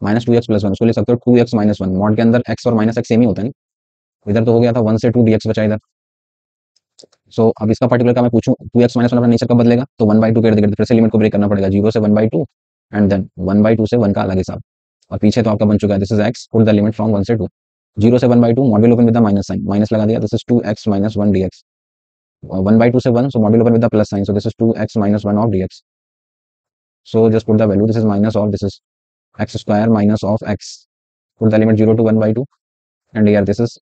माइनस 2x प्लस 1. उसको लिख सकते हो 2x माइनस 1. मॉड के अंदर x और माइनस x सेम ही होता है. इधर तो हो गया था 1 से 2 dx बचा इधर. सो अब इसका पर्टिकुलर का मैं पूछूं 2x माइनस 1 अपना नेचर कब बदलेगा, तो 1/2 के इर्द गिर्द. फिर से लिमिट को ब्रेक करना पड़ेगा, 0 से 1/2 एंड देन 1/2 से 1 का अलग हिसाब. और पीछे तो आपका बन चुका है, this is x. Put the limit from 1 से 2. 0 से 1/2 mod will open with the minus sign, minus लगा दिया. This is 2x minus 1 dx. 1/2 से 1, so mod will open with the plus sign, so this is 2x minus 1 of dx. So just put the value, this is minus of, this is x square minus of x put the limit 0 to 1 by 2, and here this is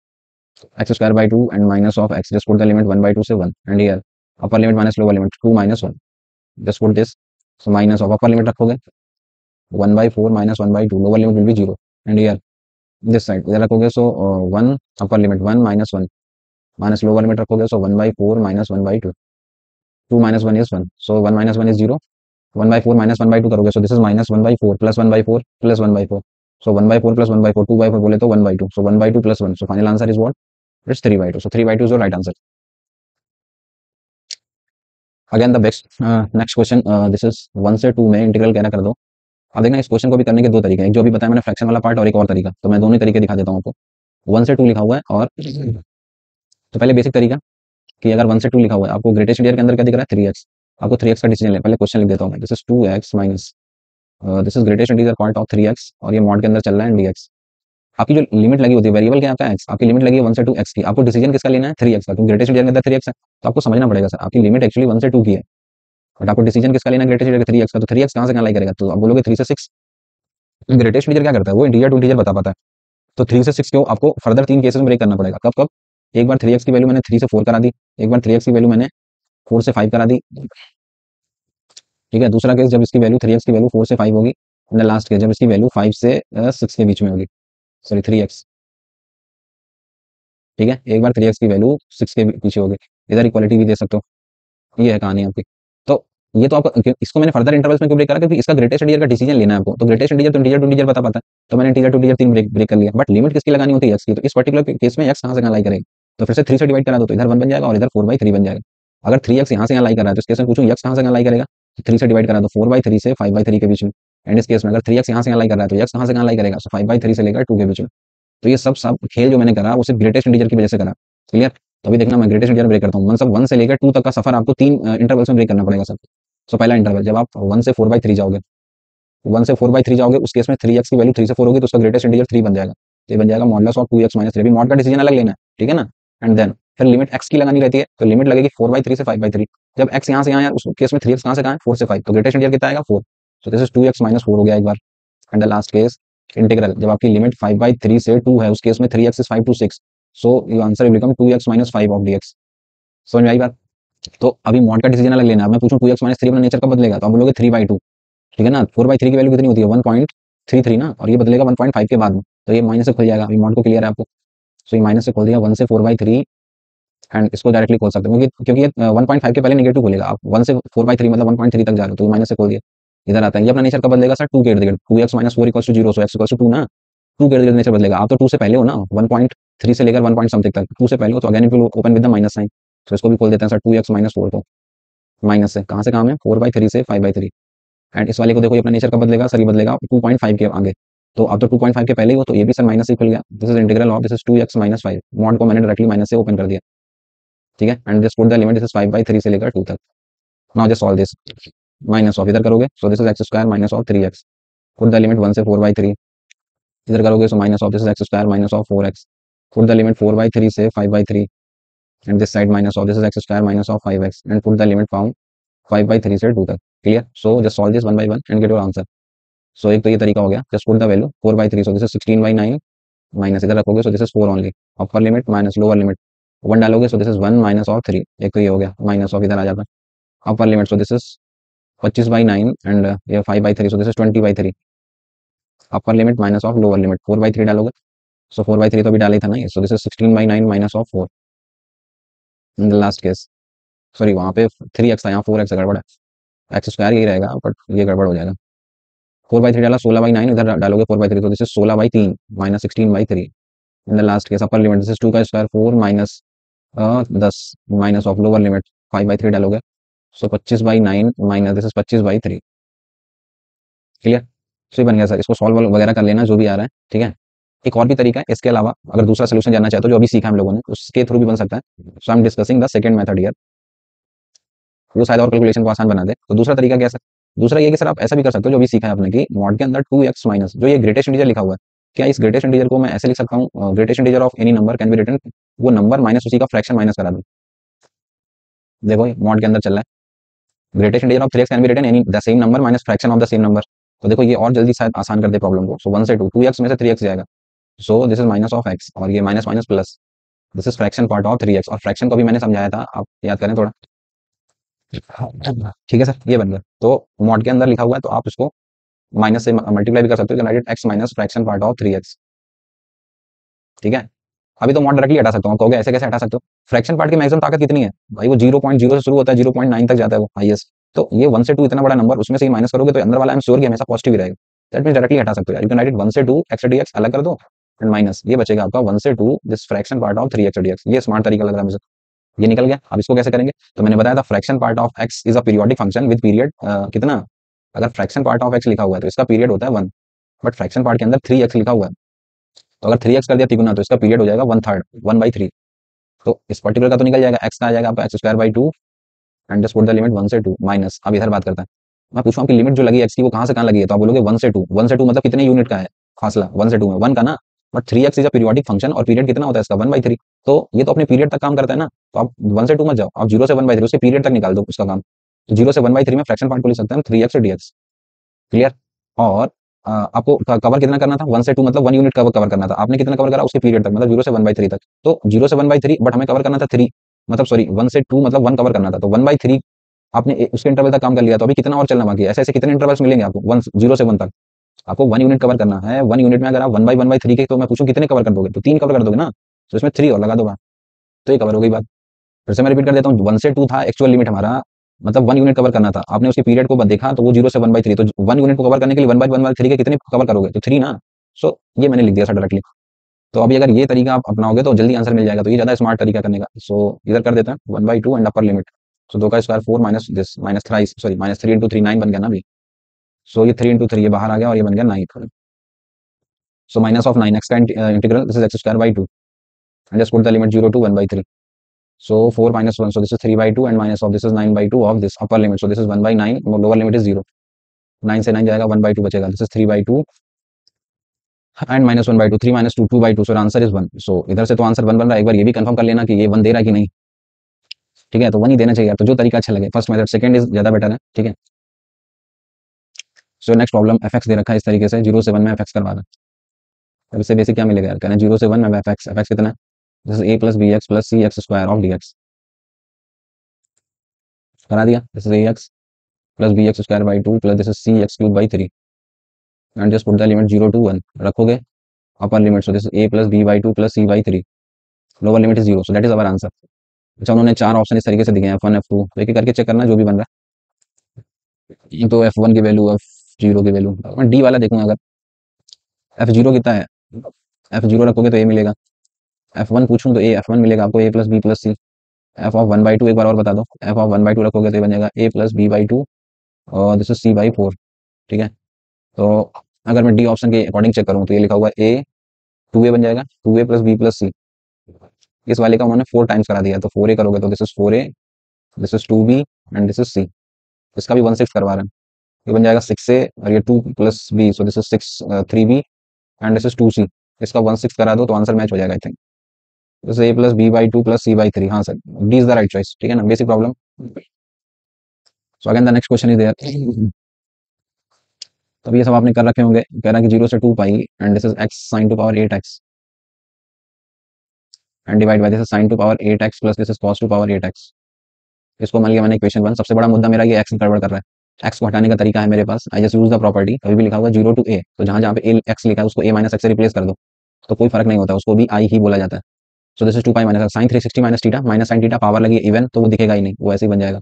x square by 2 and minus of x, just put the limit 1 by 2 से 1, and here upper limit minus lower limit 2 minus 1, just put this, so minus of upper limit रखोगे 1 by 4 minus 1 by 2, lower limit will be 0, and here this side इधर रखोगे, so 1 upper limit 1 minus 1 minus lower limit रखोगे, so 1 by 4 minus 1 by 2, 2 minus 1 is 1, so 1 minus 1 is 0, 1 by 4 minus 1 by 2 करोगे, so this is minus 1 by 4 plus 1 by 4 plus 1 by 4, so 1 by 4 plus 1 by 4, 2 by 4 बोले तो 1 by 2, so 1 by 2 plus 1, so final answer is what? It's 3 by 2, so 3 by 2 is your right answer. Again the next question, this is 1 से 2 में इंटीग्रल कैसे कर दो. अब देखना इस क्वेश्चन को भी करने के दो तरीके हैं, एक जो अभी बताया मैंने फ्रैक्शन वाला पार्ट और एक और तरीका, तो मैं दोनों ही तरीके दिखा देता हूँ आपको. 1 से 2 लिखा हुआ है, और तो पहले बेसिक तरीका कि अगर 1 से 2 लिखा हुआ है, आपको ग्रेटेस्ट इंटीजर के अंदर क्या दिख रहा है 3x, आपको 3x का डिसीजन ले. पहले क्वेश्चन लिख देता हूँ मैं, this is 2x minus this is greatest integer part of 3x, और ये मॉड के अंदर चल रहा है dx. आपकी जो लिमिट लगी होती है वेरिएबल क्या आपका x, आपकी लिमिट लगी है 1 से 2 x की, आपको डिसीजन किसका लेना है 3x का, क्योंकि ग्रेटेस्ट इंटीजर के अंदर 3x है, तो आपको समझना पड़ेगा सर आपकी लिमिट एक्चुअली 1 से 2 की है, बट आपको डिसीजन किसका लेना है ग्रेटेस्ट इंटीजर 3x का, तो 3x कहाँ से कहाँ लाई करेगा, तो आप बोलोगे 3 से 6. ग्रेटेस्ट इंटीजर क्या करता है, वो इंटीजर टू इंटीजर बता पाता है, तो 3 से 6 को आपको फर्दर 3 केसेस में ब्रेक करना पड़ेगा. कब कब? एक बार 3x की वैल्यू मैंने 3 से 4 करा दी, एक बार 3x की वैल्यू मैंने 4 से 5 करा दी, ठीक है. दूसरा केस जब इसकी वैल्यू 3x की वैल्यू 4 से 5 होगी, एंड लास्ट केस जब इसकी वैल्यू 5 से 6 के बीच में होगी, सॉरी 3x, ठीक है. एक बार 3x की वैल्यू 6 के पीछे होगी, इधर इक्वालिटी भी दे सकते हो. ये है कहानी आपकी. तो ये तो आपको इसको मैंने फर्दर इंटरवल्स में क्यों ब्रेक करा, क्योंकि इसका ग्रेटेस्ट इंटीजर का डिसीजन लेना है आपको, तो ग्रेटेस्ट इंटीजर तो इंटीजर टू इंटीजर बता पाता है, तो मैंने इंटीजर टू इंटीजर 3 ब्रेक कर लिया, बट लिमिट किसकी लगानी होती है x की, तो इस पर्टिकुलर केस में x कहाँ से कहाँ लाई करेगा, तो फिर से 3 से डिवाइड करा दो, तो इधर 1 बन जाएगा और इधर 4/3 बन जाएगा. अगर 3x यहाँ से यहाँ लाई कर रहा है, तो इस केस में पूछूं x कहाँ से कहाँ लाई करेगा, तो 3 से डिवाइड करा दो 4/3 से 5/3 के बीच में, एंड इस केस में अगर 3x यहाँ से यहाँ लाई कर रहा है, तो x कहाँ से कहाँ लाई करेगा, तो 5/3 से लेकर 2 के बीच में. तो ये सब खेल जो मैंने करा वो सिर्फ ग्रेटेस्ट इंटीजर की वजह से करा. क्लियर? तो अभी देखना मैं ग्रेटेस्ट इंटीजर ब्रेक करता हूँ, मतलब 1 से लेकर 2 तक का सफर आपको 3 इंटरवल्स में ब्रेक करना पड़ेगा सर. सो पहला इंटरवल जब आप 1 से 4/3 जाओगे, 1 से 4/3 जाओगे, उस केस में 3x की वैल्यू 3 से 4 होगी, तो उसका ग्रेटेस्ट इंटीजर 3 बन जाएगा, तो ये बन जाएगा मॉडुलस ऑफ 2x माइनस 3. अभी मॉड का डिसीजन अलग लेना है, ठीक है ना. एंड देन फिर लिमिट x की लगानी रहती है, तो लिमिट लगेगी 4/3 से 5/3. जब x यहाँ से यहाँ है, उस केस में 3x कहाँ से कहाँ है 4 से 5, तो ग्रेटेस्ट इंटीजर कितना आएगा 4, सो दिस इज 2x माइनस 4 हो गया एक बार. And the last case integral जब आपकी लिमिट 5/3 से 2 है, उस केस में 3x is 5 to 6, so your answer will become 2x minus 5 of dx. समझ में आई बात? तो अभी मॉड का डिसीजन अलग लेना है. मैं पूछूं 2x माइनस 3 अपना नेचर कब बदलेगा, तो आप बोलोगे 3/2, ठीक है ना. 4/3 की वैल्यू कितनी होती है 1.33 ना, और ये बदलेगा 1.5 के बाद में, तो ये माइनस से खुल जाएगा. अभी मॉड को क्लियर है आपको, सो ये माइनस से खोल दिया 1 से 4/3, एंड इसको डायरेक्टली खोल सकते हैं क्योंकि ये 1.5 के पहले नेगेटिव खोलेगा. आप 1 से 4/3 मतलब 1.3 तक जा रहे हो, तो माइनस से खोल दिया. इधर आता है ये अपना नेचर कब बदलेगा सर 2 के इर्द गिर्द, 2x minus 4 equals to 0, so x equals to 2 ना, 2 के इर्द गिर्द नेचर बदलेगा. आप तो 2 से पहले हो ना, 1.3 से लेकर 1 पॉइंट समथिंग तक 2 से पहले हो, तो again it will open with the minus sign, तो इसको भी खोल देते हैं सर 2x माइनस 4 को, माइनस से कहाँ से कहाँ है 4/3 से 5/3. एंड इस वाले को देखो ये अपना नेचर कब बदलेगा सर, ये बदलेगा 2.5 के आगे, तो अब तो 2.5 के पहले ही हो, तो ये भी सर माइनस से खुल गया. This is integral of this is 2x minus 5, mod को मैंने डायरेक्टली माइनस से ओपन कर दिया, ठीक है. And just put the limit this is 5/3 से लेकर 2 तक. Now just solve this, minus of इधर करोगे, so this is x square minus of 3x, put the limit 1 से 4/3, इधर करोगे सो minus of this is x square minus of 4x, put the limit 4/3 से 5/3, and this side minus of this is x square minus of 5x, and put the limit found 5/3 से 2 तक. Clear? So just solve this one by one and get your answer. So एक तो ये तरीका हो गया, just put the value 4/3, so this is 16/9, minus इधर रखोगे, so this is 4 only, upper limit minus lower limit 1 डालोगे, so this is 1 minus of 3, एक तो ये हो गया माइनस ऑफ इधर आ जाता है अपर limit, so this is 25/9, and ये 5/3, सो this is 20/3, upper limit minus of lower limit 4/3 डालोगे, सो 4/3 तो भी डाला ही था ना ये, so this is 16/9 minus of 4 in the last case. Sorry वहाँ पे 3x था, यहाँ 4x गड़बड़ है, एक्स स्क्वायर यही रहेगा बट ये गड़बड़ हो जाएगा. 4/3 डाला 16/9, इधर डालोगे 4/3, तो this is 16/3 minus 16/3 in the last case. Upper limit this is 2 का square 4 minus 10 minus of lower limit 5/3 डालोगे, सो 25/9 माइनस दिस इज 25/3. क्लियर? सो ये बन गया सर. इसको सॉल्व वगैरह कर लेना जो भी आ रहा है, ठीक है. एक और भी तरीका है इसके अलावा, अगर दूसरा सोल्यूशन जानना चाहते हो जो अभी सीखा हम लोगों ने, उसके थ्रू भी बन सकता है. So I am discussing the second method here, वो शायद और कैलकुलेशन को आसान बना दे. तो दूसरा तरीका क्या है सर? दूसरा ये कि सर आप ऐसा भी कर सकते हो जो अभी सीखा है आपने, कि मॉड के अंदर 2x माइनस जो ये ग्रेटेस्ट इंटीजर लिखा हुआ है, क्या इस ग्रेटेस्ट इंटीजर को मैं ऐसे लिख सकता हूँ, greatest integer of any number can be written, वो नंबर माइनस उसी का फ्रैक्शन माइनस करा दूं. देखो मॉड के अंदर चल रहा है greatest integer of 3x can be written any the same number minus fraction of the same number. तो देखो ये और जल्दी शायद आसान कर दे प्रॉब्लम को. सो 1 से 2, 2x में से 3x जाएगा, so this is minus of x और ये minus minus plus, this is fraction part of 3x और फ्रैक्शन को भी मैंने समझाया था, आप याद करें थोड़ा। ठीक है सर, ये बन गया। तो मॉड के अंदर लिखा हुआ है तो आप इसको माइनस से मल्टीप्लाई भी कर सकते हो, x minus fraction part of 3x। ठीक है, अभी तो मॉड डायरेक्टली हटा सकता हूँ, कहोगे ऐसे कैसे हटा सकते हो? फ्रैक्शन पार्ट की मैक्सिमम ताकत कितनी है भाई? वो 0.0 से शुरू होता है, 0.9 तक जाता है वो हाईएस्ट। तो ये 1 से 2 इतना बड़ा नंबर, उसमें से माइनस करोगे तो अंदर वाला आई एम श्योर कि हमेशा पॉजिटिव ही रहेगा। दैट मींस डायरेक्टली हटा सकते हो यार, यू कैन राइट इट 1 से 2 एक्स डी एक्स अलग कर दो एंड माइनस, ये बचेगा आपका 1 से 2 this fraction part of 3 x d X. ये स्मार्ट तरीका लग रहा है मुझे, ये निकल गया। अब इसको कैसे करेंगे? तो मैंने बताया था fraction part of x is a periodic function with period कितना, अगर फ्रैक्शन पार्ट ऑफ एक्स लिखा हुआ है तो इसका पीरियड होता है 1, बट फ्रैक्शन पार्ट के अंदर 3x लिखा हुआ है, तो अगर 3x कर दिया तिगुना तो इसका पीरियड हो जाएगा 1/3, 1/3। तो इस पर्टिकुलर का तो निकल जाएगा, x का आ जाएगा आपका x² 2 and just put the limit 1 से 2 माइनस। अब इधर बात करते हैं, मैं पूछूं आपकी लिमिट जो लगी x की वो कहां से कहां लगी है, तो आप बोलोगे 1 से 2, 1 से 2 मतलब कितने यूनिट का है फासला? 1 से 2 में 1 का ना, but 3x is a periodic function और पीरियड कितना होता है इसका 1/3, तो ये तो अपने पीरियड तक काम करता है ना। तो आप 1 से 2 मत जाओ, आप 0 से 1/3 उसके पीरियड तक निकाल दो उसका काम। तो 0 से 1/3 में फ्रैक्शन पार्ट को लिख सकते हैं 3x dx। क्लियर? और आपको कवर कितना करना था? 1 से 2 मतलब 1 यूनिट कवर करना था, आपने कितना कवर करा? उसके पीरियड तक, मतलब 0 से 1/3 तक। तो 0 से 1/3 बट हमें कवर करना था 3, मतलब सॉरी 1 से 2 मतलब 1 कवर करना था, तो 1/3 आपने उसके इंटरवल तक काम कर लिया। तो अभी कितना और चलना बाकी है? ऐसे ऐसे कितने इंटरवल्स मिलेंगे आपको 1 0 से 1 तक? आपको 1 यूनिट कवर करना है। 1 यूनिट में अगर आप 1/1/3 के, तो मैं पूछूं कितने कवर कर दोगे? तो 3 कवर कर दोगे ना, तो इसमें 3 और लगा दो बात, तो ये कवर हो गई बात। फिर से मैं रिपीट कर देता हूँ, 1 से 2 था एक्चुअल लिमिट हमारा, मतलब 1 यूनिट कवर करना था, आपने उसके पीरियड को देखा तो वो 0 से 1/3, तो 1 यूनिट को कवर करने के लिए 1/1/3 के कितने कवर करोगे? तो 3 ना। सो ये मैंने लिख दिया सर डायरेक्टली। तो अभी अगर ये तरीका आप अपनाओगे तो जल्दी आंसर मिल जाएगा, तो ये ज्यादा स्मार्ट तरीका करने का। सो इधर कर देते हैं 1/2 एंड अपर लिमिट, सो 2 का square 4 minus this minus thrice sorry minus 3 into 3 9 बन गया ना अभी। सो ये 3 इंटू 3 ये बाहर आ गया और ये बन गया 9। सो माइनस ऑफ 9 एक्स का integral, this is x² 2 and just put the limit 0 to 1/3. So 4 minus 1, so this is 3/2 and minus of this is 9/2 of this upper limit. So this is 1/9, lower limit is 0. 9 से 9 जाएगा, 1/2 बचेगा, this is 3/2 and minus 1/2, 3 minus 2 2/2, so answer is 1. So इधर से तो आंसर 1 बन रहा है, एक बार ये भी कंफर्म कर लेना कि ये 1 दे रहा है कि नहीं। ठीक है, तो 1 ही देना चाहिए, तो जो तरीका अच्छा लगे, फर्स्ट मेथड सेकंड इज ज्यादा बेटर है। ठीक है, सो नेक्स्ट प्रॉब्लम fx दे रखा है इस तरीके से, 0 से 1 में fx करवा रहा है। अब इससे बेसिक क्या मिलेगा यार, कहना 0 से 1 में fx कितना है? This is a plus bx plus cx square of dx। करा दिया, this is ax plus bx square by 2 plus this is cx cube by 3 and just put the limit 0 to 1 रखोगे अपर limit, so this is a plus b by 2 plus c by 3, lower limit is 0, so that is our answer. अच्छा, उन्होंने 4 ऑप्शन इस तरीके से दिए हैं, F1 F2, तो एक एक करके चेक करना जो भी बन रहा है। तो F1 की वैल्यू, F0 की वैल्यू, मैं डी वाला देखूंगा, अगर F0 कितना है, F0 रखोगे तो a मिलेगा, F1 पूछूं तो F1 मिलेगा आपको, a plus b plus c. f(1/2) एक बार और बता दो, f(1/2) रखोगे तो ये बन जाएगा a प्लस b/2 और दिस इज c/4। ठीक है, तो अगर मैं डी ऑप्शन के अकॉर्डिंग चेक करूँ तो ये लिखा हुआ है a 2a बन जाएगा, 2a प्लस बी प्लस सी। इस वाले का उन्होंने 4 टाइम्स करा दिया, तो 4a करोगे तो this is 4a, this is 2b and this is c। इसका भी 1/6 करवा रहे हैं, ये बन जाएगा 6a और ये 2 plus b, so this is 3b and this is 2c। इसका 1/6 करा दो तो आंसर मैच हो जाएगा I think. This a plus b/2 plus c/3, हाँ sir, D is the right choice. ठीक है ना, basic problem. So again the next question is there. तब ये सब आपने कर रखे होंगे, कह रहा है कि 0 से 2 pi and this is x sin to power 8x and divide by this is sin to power 8x plus this is cos to power 8x। इसको मान लिया मैंने इक्वेशन 1। सबसे बड़ा मुद्दा मेरा ये x गड़बड़ कर रहा है। x को हटाने का तरीका है मेरे पास, I just use the property, कभी भी लिखा हुआ 0 to a, तो जहां जहां पे x लिखा है उसको a माइनस x से रिप्लेस कर दो, तो कोई फर्क नहीं होता, उसको भी i ही बोला जाता है। So this is 2 pi minus sin 360 minus theta, minus sin theta power लगी इवन, तो वो दिखेगा ही नहीं, वो ऐसे ही बन जाएगा।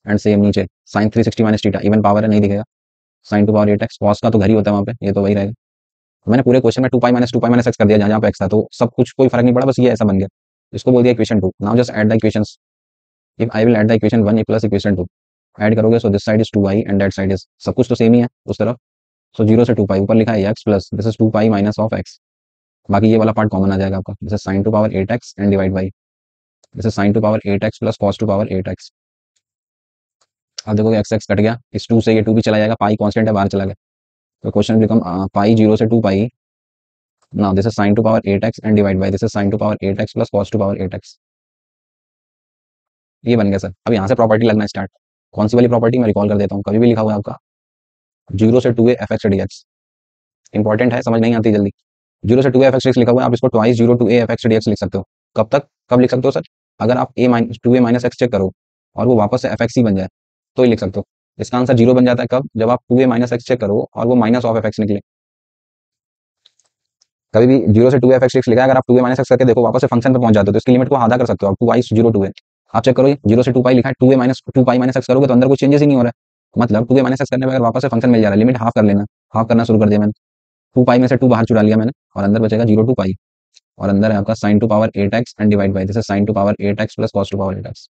एंड सेम नीचे sin 360 minus theta, even power है, नहीं दिखेगा। sin to power 8x, cos का तो घर ही होता है वहाँ पे, ये तो वही रहेगा। मैंने पूरे क्वेश्चन में 2 पाई माइनस एक्स कर दिया, जहाँ जहाँ पे एक्स था, तो सब कुछ कोई फर्क नहीं पड़ा, बस ये ऐसा बन गया। इसको बोल दिया equation 2। Now just add the equations. If I will add the equation 1 plus equation 2, add करोगे so this side is 2i and that side is, सब कुछ तो सेम ही है उस तरफ। सो 0 से 2 पाई, ऊपर लिखा है x plus this is 2 pi minus of x, बाकी ये वाला पार्ट कॉमन आ जाएगा आपका, this is sin to power 8x and divide by this is sin to power 8x plus cos to power 8x। अब देखोगे x x कट गया, इस 2 से ये 2 भी चला जाएगा, पाई कांस्टेंट है, बाहर चला गया, तो क्वेश्चन बिकम पाई 0 से 2 पाई। Now this is sin to power 8x and divide by this is sin to power 8x plus cos to power 8x। ये बन गया सर। अब यहाँ से प्रॉपर्टी लगना स्टार्ट। कौन सी वाली प्रॉपर्टी मैं रिकॉल कर देता हूँ, कभी भी लिखा हुआ है आपका 0 से 2a fx dx। इंपॉर्टेंट है, समझ नहीं आती जल्दी। जीरो से टू ए एफ एक्स लिखा हुआ है, आप इसको twice zero to a f x d x लिख सकते हो। कब तक, कब लिख सकते हो सर? अगर आप ए minus to a minus x check करो और वो वापस से एफ एक्स ही बन जाए तो ही लिख सकते हो। इसका आंसर जीरो बन जाता है कब? जब आप two a minus x check करो और वो माइनस ऑफ एफ एक्स निकले। कभी भी जीरो से टू एफ एक्स लिखा है, अगर आप टू ए माइनस एक्स करके देखो वापस से फंक्शन पे पहुंच जाते हो तो इसकी लिमिट को आधा कर सकते हो आप, two I zero to a. आप चेक करो जीरो से टू पाई लिखा है, two a minus two pi minus x करोगे तो अंदर कोई चेंजेस ही नहीं हो रहा है, मतलब टू ए माइनस एक्स करने में अगर वापस से फंक्शन मिल जा रहा है, लिमिट हाफ कर लेना, हाफ करना शुरू कर दिया मैंने, टू पाई में से टू बाहर चुरा लिया मैंने और अंदर बचेगा जीरो टू पाई और अंदर है आपका sine to power eight x and divide by this is sine to power eight x plus cos to power eight x.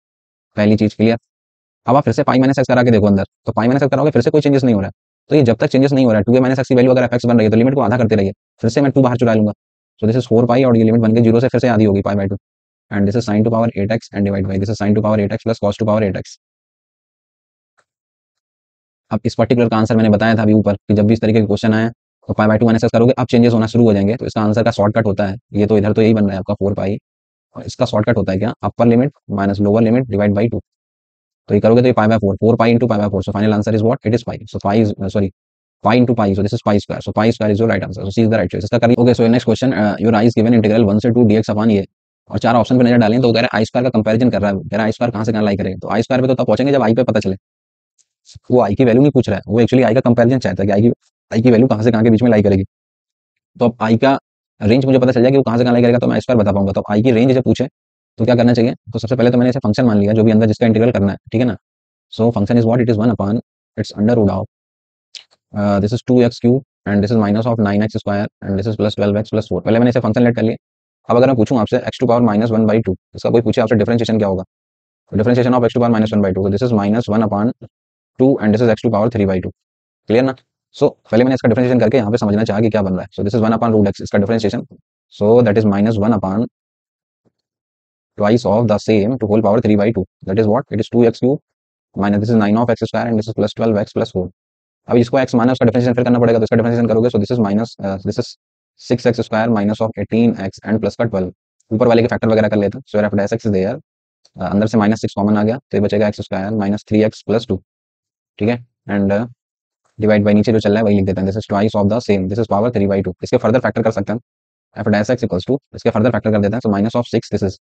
पहली चीज क्लियर। अब आप फिर से पाई माइनस एक्स करा के देखो अंदर, तो पाई माइनस एक्स कराओगे फिर से कोई चेंजेस नहीं हो रहा है, तो ये जब तक चेंजेस नहीं हो रहा है टू ए माइनस एक्स की वैल्यू अगर एफ एक्स बन रही है तो लिमिट को आधा करते रहिए, फिर से मैं टू बाहर चुरा लूंगा, सो दिस इज फोर पाई और ये लिमिट बन के जीरो से फिर से आधी होगी pi by two and this is sine to power eight x and divide by this is sine to power eight x plus cos to power eight x. अब इस पर्टिकुलर का आंसर मैंने बताया था अभी ऊपर कि जब भी इस तरीके के क्वेश्चन आए तो पाई बाई टू माइनस करोगे अब चेंजेस होना शुरू हो जाएंगे, तो इसका आंसर का शॉर्टकट होता है, ये तो इधर तो यही बन रहा है आपका फोर पाई और इसका शॉर्टकट होता है क्या, upper limit minus lower limit divide by two. तो ये करोगे तो ये pi by four, four pi into pi by four, so final answer is what, it is pi, so pi is sorry pi into pi, so this is pi square, so pi square is your right answer, so C is the right choice. इसका करिए। Okay so next question, your I is given integral 1 से 2 dx अपॉन ये और चार ऑप्शन पे नजर डालें तो वो कह रहा है आई स्क्वायर का कंपैरिजन कर रहा है, कह रहा है आई स्क्वायर कहां से कहां लाई करेगा, तो आई स्क्वायर पे तो तब पहुंचेंगे जब आई पे पता चले, वो आई की वैल्यू नहीं पूछ रहा है, वो एक्चुअली आई का कंपैरिजन चाहता है कि आई की वैल्यू कहां से कहां के बीच में लाई करेगी। तो अब आई का रेंज मुझे पता चल जाए कि वो कहां से कहां लाई करेगा तो मैं आई स्क्वायर बता पाऊंगा। तो आई की रेंज जब पूछे तो क्या करना चाहिए, तो सबसे पहले तो मैंने इसे फंक्शन मान लिया जो भी अंदर जिसका इंटीग्रल करना है, ठीक है ना। So function is what, it is one upon it's under root of this is two x cube and this is minus of nine x square and this is plus twelve x plus four. पहले मैंने इसे फंक्शन लेट कर लिया। अब अगर मैं पूछूं आपसे x to power minus one by two, इसका कोई पूछे आपसे डिफरेंशिएशन क्या होगा, differentiation of x to power minus one by two, this is minus one upon two and this is x to power three by two. Clear ना। सो पहले मैंने इसका डिफरेंशिएशन करके यहाँ पे समझना चाहा कि क्या बन रहा है। So this is one upon root x, इसका differentiation, so that is minus one upon twice of the same to whole power three by two, that is what, it is two x cube minus this is nine of x square and this is plus twelve x plus four. अब इसको x माना उसका डिफरेंशिएशन फिर करना पड़ेगा, तो इसका डिफरेंशिएशन करोगे so this is minus this is six x square minus of eighteen x and plus का ट्वेल्व। ऊपर वाले के फैक्टर वगैरह कर लेते हैं, सो एफ डैश एक्स देयर, अंदर से माइनस सिक्स कॉमन आ गया तो ये बचेगा x square minus three x plus two, ठीक है, एंड डिवाइड बाई नीचे जो चल रहा है वही लिख देते हैं, this is twice of the same, this is power three by two. इसके फर्दर फैक्टर कर सकते हैं, f dash x equals to इसके फर्दर फैक्टर कर देते हैं, so minus of six this is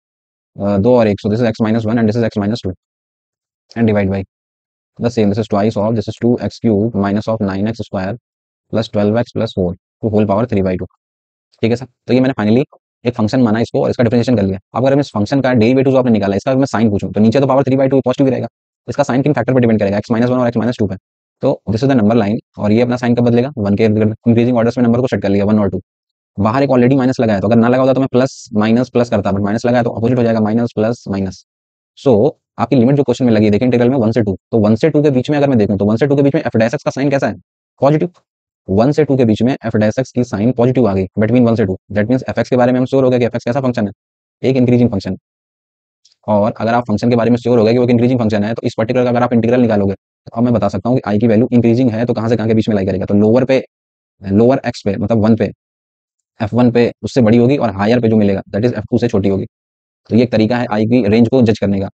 दो और एक, so this is x minus one and this is x minus two and divide by the same, this is twice of this is two x cube minus of nine x square plus twelve x plus four to whole power three by two. ठीक है सर, तो ये मैंने फाइनली एक फंक्शन माना इसको और इसका डिफरेंशिएशन कर लिया। अब अगर मैं इस फंक्शन का डेरिवेटिव जो आपने निकाला इसका मैं साइन पूछूं तो नीचे तो power three by two positive ही रहेगा, इसका साइन किन फैक्टर पर डिपेंड करेगा, एक्स माइनस वन और एक्स माइनस टू पे। तो this is the number line और ये अपना साइन कब बदलेगा, वन के इंक्रीजिंग ऑर्डर्स में नंबर को सेट कर लिया वन और टू। बाहर एक ऑलरेडी माइनस लगा है तो अगर ना लगा होता तो मैं प्लस माइनस करता, बट माइनस लगा है तो अपोजिट हो जाएगा माइनस प्लस माइनस। सो आपकी लिमिट जो क्वेश्चन में लगी है देखिए इंटीग्रल में वन से टू, तो वन से टू के बीच में अगर मैं देखूं तो वन से टू के बीच में एफ डैश एक्स का साइन कैसा है, पॉजिटिव। वन से टू के बीच में एफ डैश एक्स की साइन पॉजिटिव आ गई बिटवीन वन से two, that means f x के बारे में हम श्योर हो गए कि एफ एक्स कैसा फंक्शन है, एक इंक्रीजिंग फंक्शन। और अगर आप फंक्शन के बारे में श्योर हो गए कि वो एक इंक्रीजिंग फंक्शन है तो इस पर्टिकुलर अगर आप इंटीग्रल निकालोगे तो अब मैं बता सकता हूँ कि आई की वैल्यू इंक्रीजिंग है तो कहां से कहां के बीच में लाई करेगा, तो लोअर पे, लोअर एक्स पे मतलब वन पे, एफ वन पे उससे बड़ी होगी और हायर पे जो मिलेगा दैट इज एफ टू से छोटी होगी। तो ये एक तरीका है आई की रेंज को जज करने का।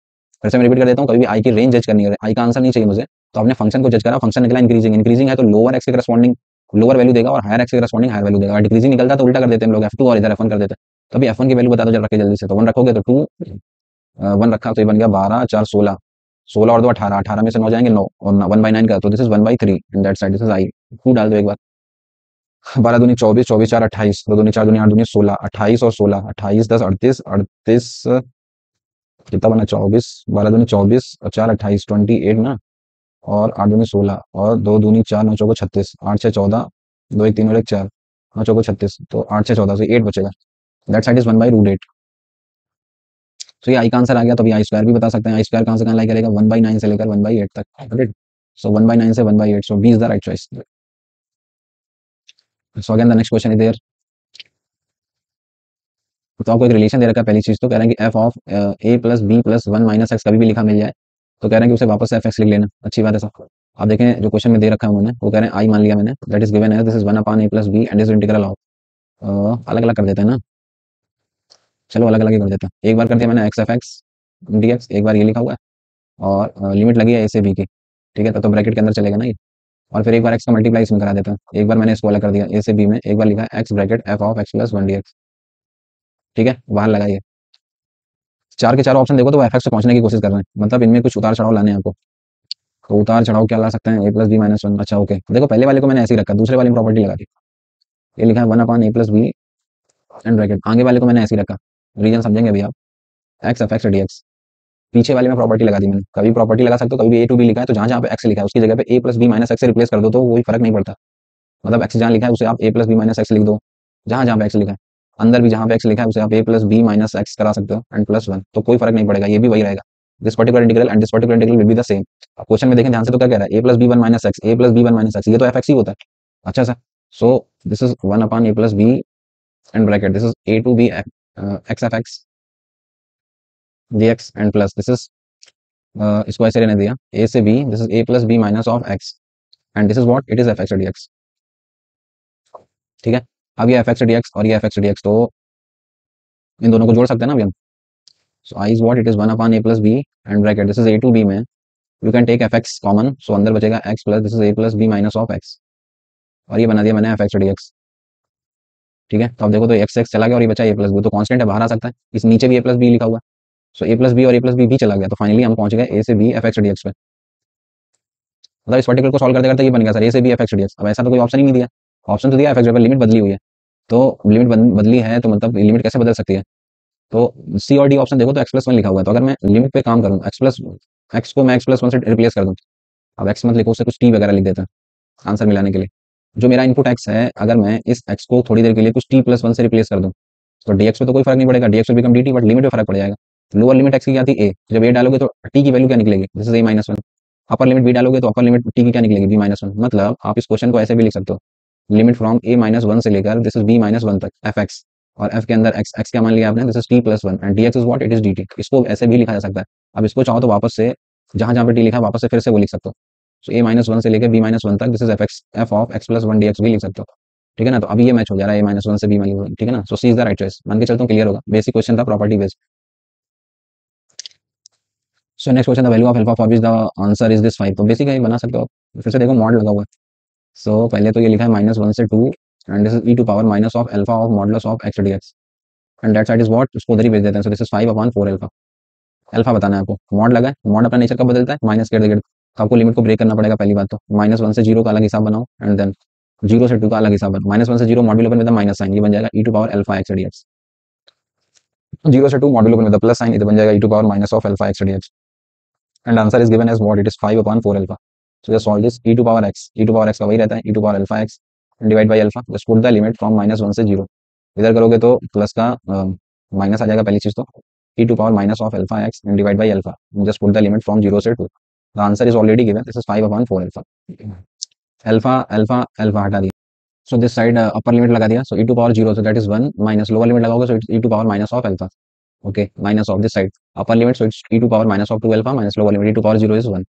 फिर से मैं रिपीट कर देता हूँ, कभी भी आई की रेंज जज करनी है, आई का आंसर नहीं चाहिए मुझे, तो आपने फंक्शन को जज करा, फंक्शन निकला इंक्रीजिंग, इंक्रीजिंग है तो लोअर एक्स के करस्पॉन्डिंग लोअर वैल्यू देगा और हायर एक्स के करस्पॉन्डिंग हायर वैल्यू देगा। और डिक्रीजिंग निकलता है तो उल्टा कर देते हैं हम लोग, एफ टू और इधर एफ वन कर देते हैं। तो अभी एफ वन की वैल्यू बता दो जब रखे जल्दी से, तो वन रखोगे तो टू, वन रखा तो ये बन गया बारह चार सोलह, सोलह और दो अठारह, अठारह में से नौ जाएंगे नौ और वन बाई नाइन का, तो this is one by three in that side, this is I. Two डाल दो एक बार, बारह दूनी चौबीस, चौबीस चार अट्ठाईस, दो दूनी चार दूनी आठ दूनी सोलह, अट्ठाईस और सोलह, अट्ठाईस दस अड़तीस, अड़तीस कितना बना चौबीस, बारह दूनी चौबीस और चार अट्ठाईस, ट्वेंटी एट ना, और आठ दूनी सोलह और दो दूनी चार, नौ चौको छत्तीस, आठ छः चौदह, दो एक तीन और एक चार, नौ चौको छत्तीस, तो आठ छः चौदह से एट बचेगा, that side is one by root eight. तो ये आई का आंसर आ गया। तो अभी आई स्क्वायर भी बता सकते हैं, आई स्क्वायर कहां से कहां लाई करेगा, वन बाई नाइन से लेकर वन बाई एट तक, सो वन बाई नाइन से one by eight, so B is the right choice. So again the next question is there. तो आपको एक रिलेशन दे रखा है, पहली चीज तो कह रहे हैं कि f of a plus b plus one minus x कभी भी लिखा मिल जाए तो कह रहे हैं कि उसे वापस से एफ एक्स लिख लेना, अच्छी बात है सब। आप देखें जो क्वेश्चन में दे रखा है उन्होंने, वो कह रहे हैं आई मान लिया मैंने, दैट इज गिवन है this is one upon a plus b and is integral of, अलग अलग कर देते हैं ना, चलो अलग अलग ही कर देते हैं। एक बार कर दिया मैंने x f x d x, एक बार ये लिखा हुआ है और लिमिट लगी है ए से बी की, ठीक है, तो ब्रैकेट के अंदर चलेगा ना ये, और फिर एक बार एक्स का मल्टीप्लाई इसमें करा देता हूँ। एक बार मैंने इसको अलग कर दिया ए से बी में, एक बार लिखा है x bracket F of x plus one D x. ठीक है, बाहर लगाइए। चार के चार ऑप्शन देखो तो वो एफ एक्स से पहुंचने की कोशिश कर रहे हैं, मतलब इनमें कुछ उतार चढ़ाव लाने हैं आपको। तो उतार चढ़ाव क्या ला सकते हैं, ए प्लस बी माइनस वन। अच्छा ओके, देखो पहले वाले को मैंने ऐसे ही रखा, दूसरे वाले में प्रॉपर्टी लगा दी। ये लिखा है one upon a plus b and bracket, आगे वाले को मैंने ऐसे ही रखा। रीजन समझेंगे अभी आप। X f x d x, पीछे वाले में प्रॉपर्टी लगा दी मैंने। कभी प्रॉपर्टी लगा सकते हो, कभी भी ए टू बी लिखा है तो जहाँ जहाँ पे एक्स लिखा है उसकी जगह पे ए प्लस बी माइनस एक्स से रिप्लेस कर दो तो कोई फर्क नहीं पड़ता। मतलब एक्स जहाँ लिखा है उसे आप ए प्लस बी माइनस एक्स लिख दो, जहाँ जहाँ पे एक्स लिखा है। अंदर भी जहाँ पे एक्स लिखा है उसे आप ए प्लस बी माइनस एक्स करा सकते हो एंड प्लस वन, तो कोई फर्क नहीं पड़ेगा, ये भी वही रहेगा। This particular integral and this particular integral will be the same. अब क्वेश्चन में देखें ध्यान से तो क्या कह रहा है, a plus b one minus x, a plus b one minus x, ये तो एफ एक्स ही होता है। अच्छा sir, so this is one upon a plus b and bracket this is a to b x f x d x and plus this is, इसको ऐसे रहने दिया, ए से b this is a plus b minus of x and this is what it is f x d x. ठीक है, अब ये एफ एक्स डी एक्स और ये एफ एक्स डी एक्स, तो इन दोनों को जोड़ सकते हैं ना अभी हम। So I is what it is one upon a plus b and bracket this is a to b में you can take f x common, so अंदर बचेगा x plus this is a plus b minus of x, और ये बना दिया मैंने एफ एक्स डी एक्स। ठीक है, तो अब देखो तो एक्स एक्स चला गया और ये बचा ए प्लस बी, तो कांस्टेंट है बाहर आ सकता है, इस नीचे भी ए प्लस बी लिखा हुआ है। सो ए प्लस बी और ए प्लस बी भी चला गया, तो फाइनली हम पहुंच गए ए से b f x d x पे। मतलब इस पर्टिकुलर को सॉल्व करते करते ये बन गया सर ए से b f x d x. अब ऐसा तो कोई ऑप्शन ही नहीं दिया, ऑप्शन तो दिया एफ एक्स, लिमिट बदली हुई है। तो लिमिट बदली है तो मतलब लिमिट कैसे बदल सकती है, तो सी और डी ऑप्शन देखो तो एक्स प्लस वन लिखा हुआ है, तो अगर मैं लिमिट पे काम करूँ एक्स प्लस, एक्स को मैं एक्स प्लस वन से रिप्लेस कर दूँ, अब एक्स मत लिखो उससे कुछ टी वगैरह लिख देता है आंसर मिलाने के लिए। जो मेरा इनपुट एक्स है, अगर मैं इस एक्स को थोड़ी देर के लिए कुछ टी प्लस वन से रिप्लेस कर दूँ तो डीएक्स पे तो कोई फर्क नहीं पड़ेगा, डीएक्स पे बिकम डी, बट लिमिट पे फर्क पड़ जाएगा। लोअर लिमिट एक्स की क्या थी ए, जब ए डालोगे तो टी की वैल्यू क्या निकलेगी, this is a minus one. Upper limit b डालोगे तो अपर लिमिट टी की क्या निकलेगी, बी माइनस वन। मतलब आप इस क्वेश्चन को ऐसे भी लिख सकते हो, limit from a minus one से लेकर this is b minus one तक एफ एक्स, और एफ के अंदर एक्स एक्स क्या मान लिया आपने, this is t plus one and d x is what it is d t. इसको ऐसे भी लिखा जा सकता है। अब इसको चाहो तो वापस से जहां जहां पे टी लिखा है वापस से फिर से वो लिख सकते हो। सो ए माइनस वन से लेकर बी माइनस वन तक this is f x F of x plus one D x भी लिख सकते हो। ठीक है ना, तो अभी ये मैच हो जा रहा है ए माइनस वन से बी माइनस वन। ठीक है ना, सो सी इज द राइट चॉइस, मान के चलता हूँ क्लियर होगा, बेसिक क्वेश्चन था property based. So next question, the value of alpha for which the answer is this five, तो बेसिक है बना सकते हो आप। फिर से देखो मॉड लगा हुआ है। सो पहले तो ये लिखा है माइनस वन से two and this is E to power minus of alpha of modulus of x d x and that side is what, उसको उधर ही भेज देते हैं। So this is five upon four alpha. Alpha बताना है आपको, मॉड लगा है, मॉड अपना नेचर कब बदलता है, माइनस के इर्द गिर्द। तो आपको लिमिट को ब्रेक करना पड़ेगा पहली बात तो, माइनस वन से जीरो का अलग हिसाब बनाओ एंड देन जीरो से टू का अलग हिसाब बनाओ। माइनस वन से zero module open with minus sign, ये बन जाएगा e to power alpha x d x. Zero से two module open with plus sign, ये बन जाएगा e to power minus of alpha x d x and answer is given as what it is five upon four alpha. So just solve this, e to power x का वही रहता है e to power alpha x divide by alpha, just put the limit from minus one से जीरो। इधर करोगे तो प्लस का माइनस आ जाएगा पहली चीज तो, ई to power minus of alpha x divide by alpha, just put the limit from zero से two. The answer is already given, this is five upon four alpha. Alpha alpha alpha हटा दिया, so this side upper limit लगा दिया, so e to power zero, so that is one minus lower limit लगाओगे so it's e to power minus of alpha. Okay, minus of this side upper limit, so it's e to power minus of two alpha minus lower limit e to power zero is one.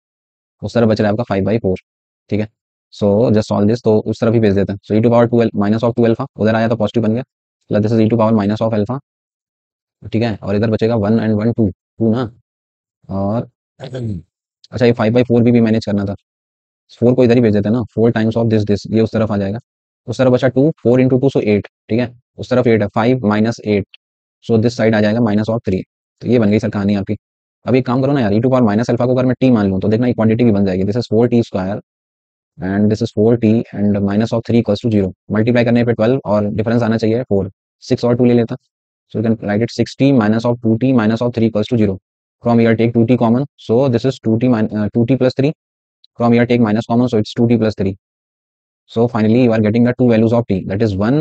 उस तरफ बच रहा है आपका फाइव बाई फोर। ठीक है, सो जस्ट सॉल्व दिस, तो उस तरफ ही भेज देते हैं। So e to power to minus of two alpha उधर आया तो पॉजिटिव बन गया, मतलब this is E to power minus of alpha. ठीक है, और इधर बचेगा one and one two, two ना, और अच्छा ये फाइव बाई फोर भी मैनेज करना था, फोर को इधर ही भेज देते हैं ना, फोर टाइम्स ऑफ दिस ये उस तरफ आ जाएगा। उस तरफ बचा two, four into two so eight. ठीक है, उस तरफ एट है, five minus eight, so this side आ जाएगा माइनस ऑफ थ्री। तो ये बन गई सर कहानी आपकी। अब एक काम करो ना यार, ई टू पावर माइनस अल्फा को अगर मैं टी मान लूँ तो देखना एक क्वांटिटी भी बन जाएगी, this is four t square and this is four t and minus of three equals to zero. Multiply करने पे ट्वेल्व और डिफरेंस आना चाहिए फोर, सिक्स और टू ले लेता, so you can write it six t minus of two t minus of three equals to zero. From here take two t common, so this is two t plus three, from here take minus common, so it's two t plus three. So finally you are getting the two values of t, that is 1,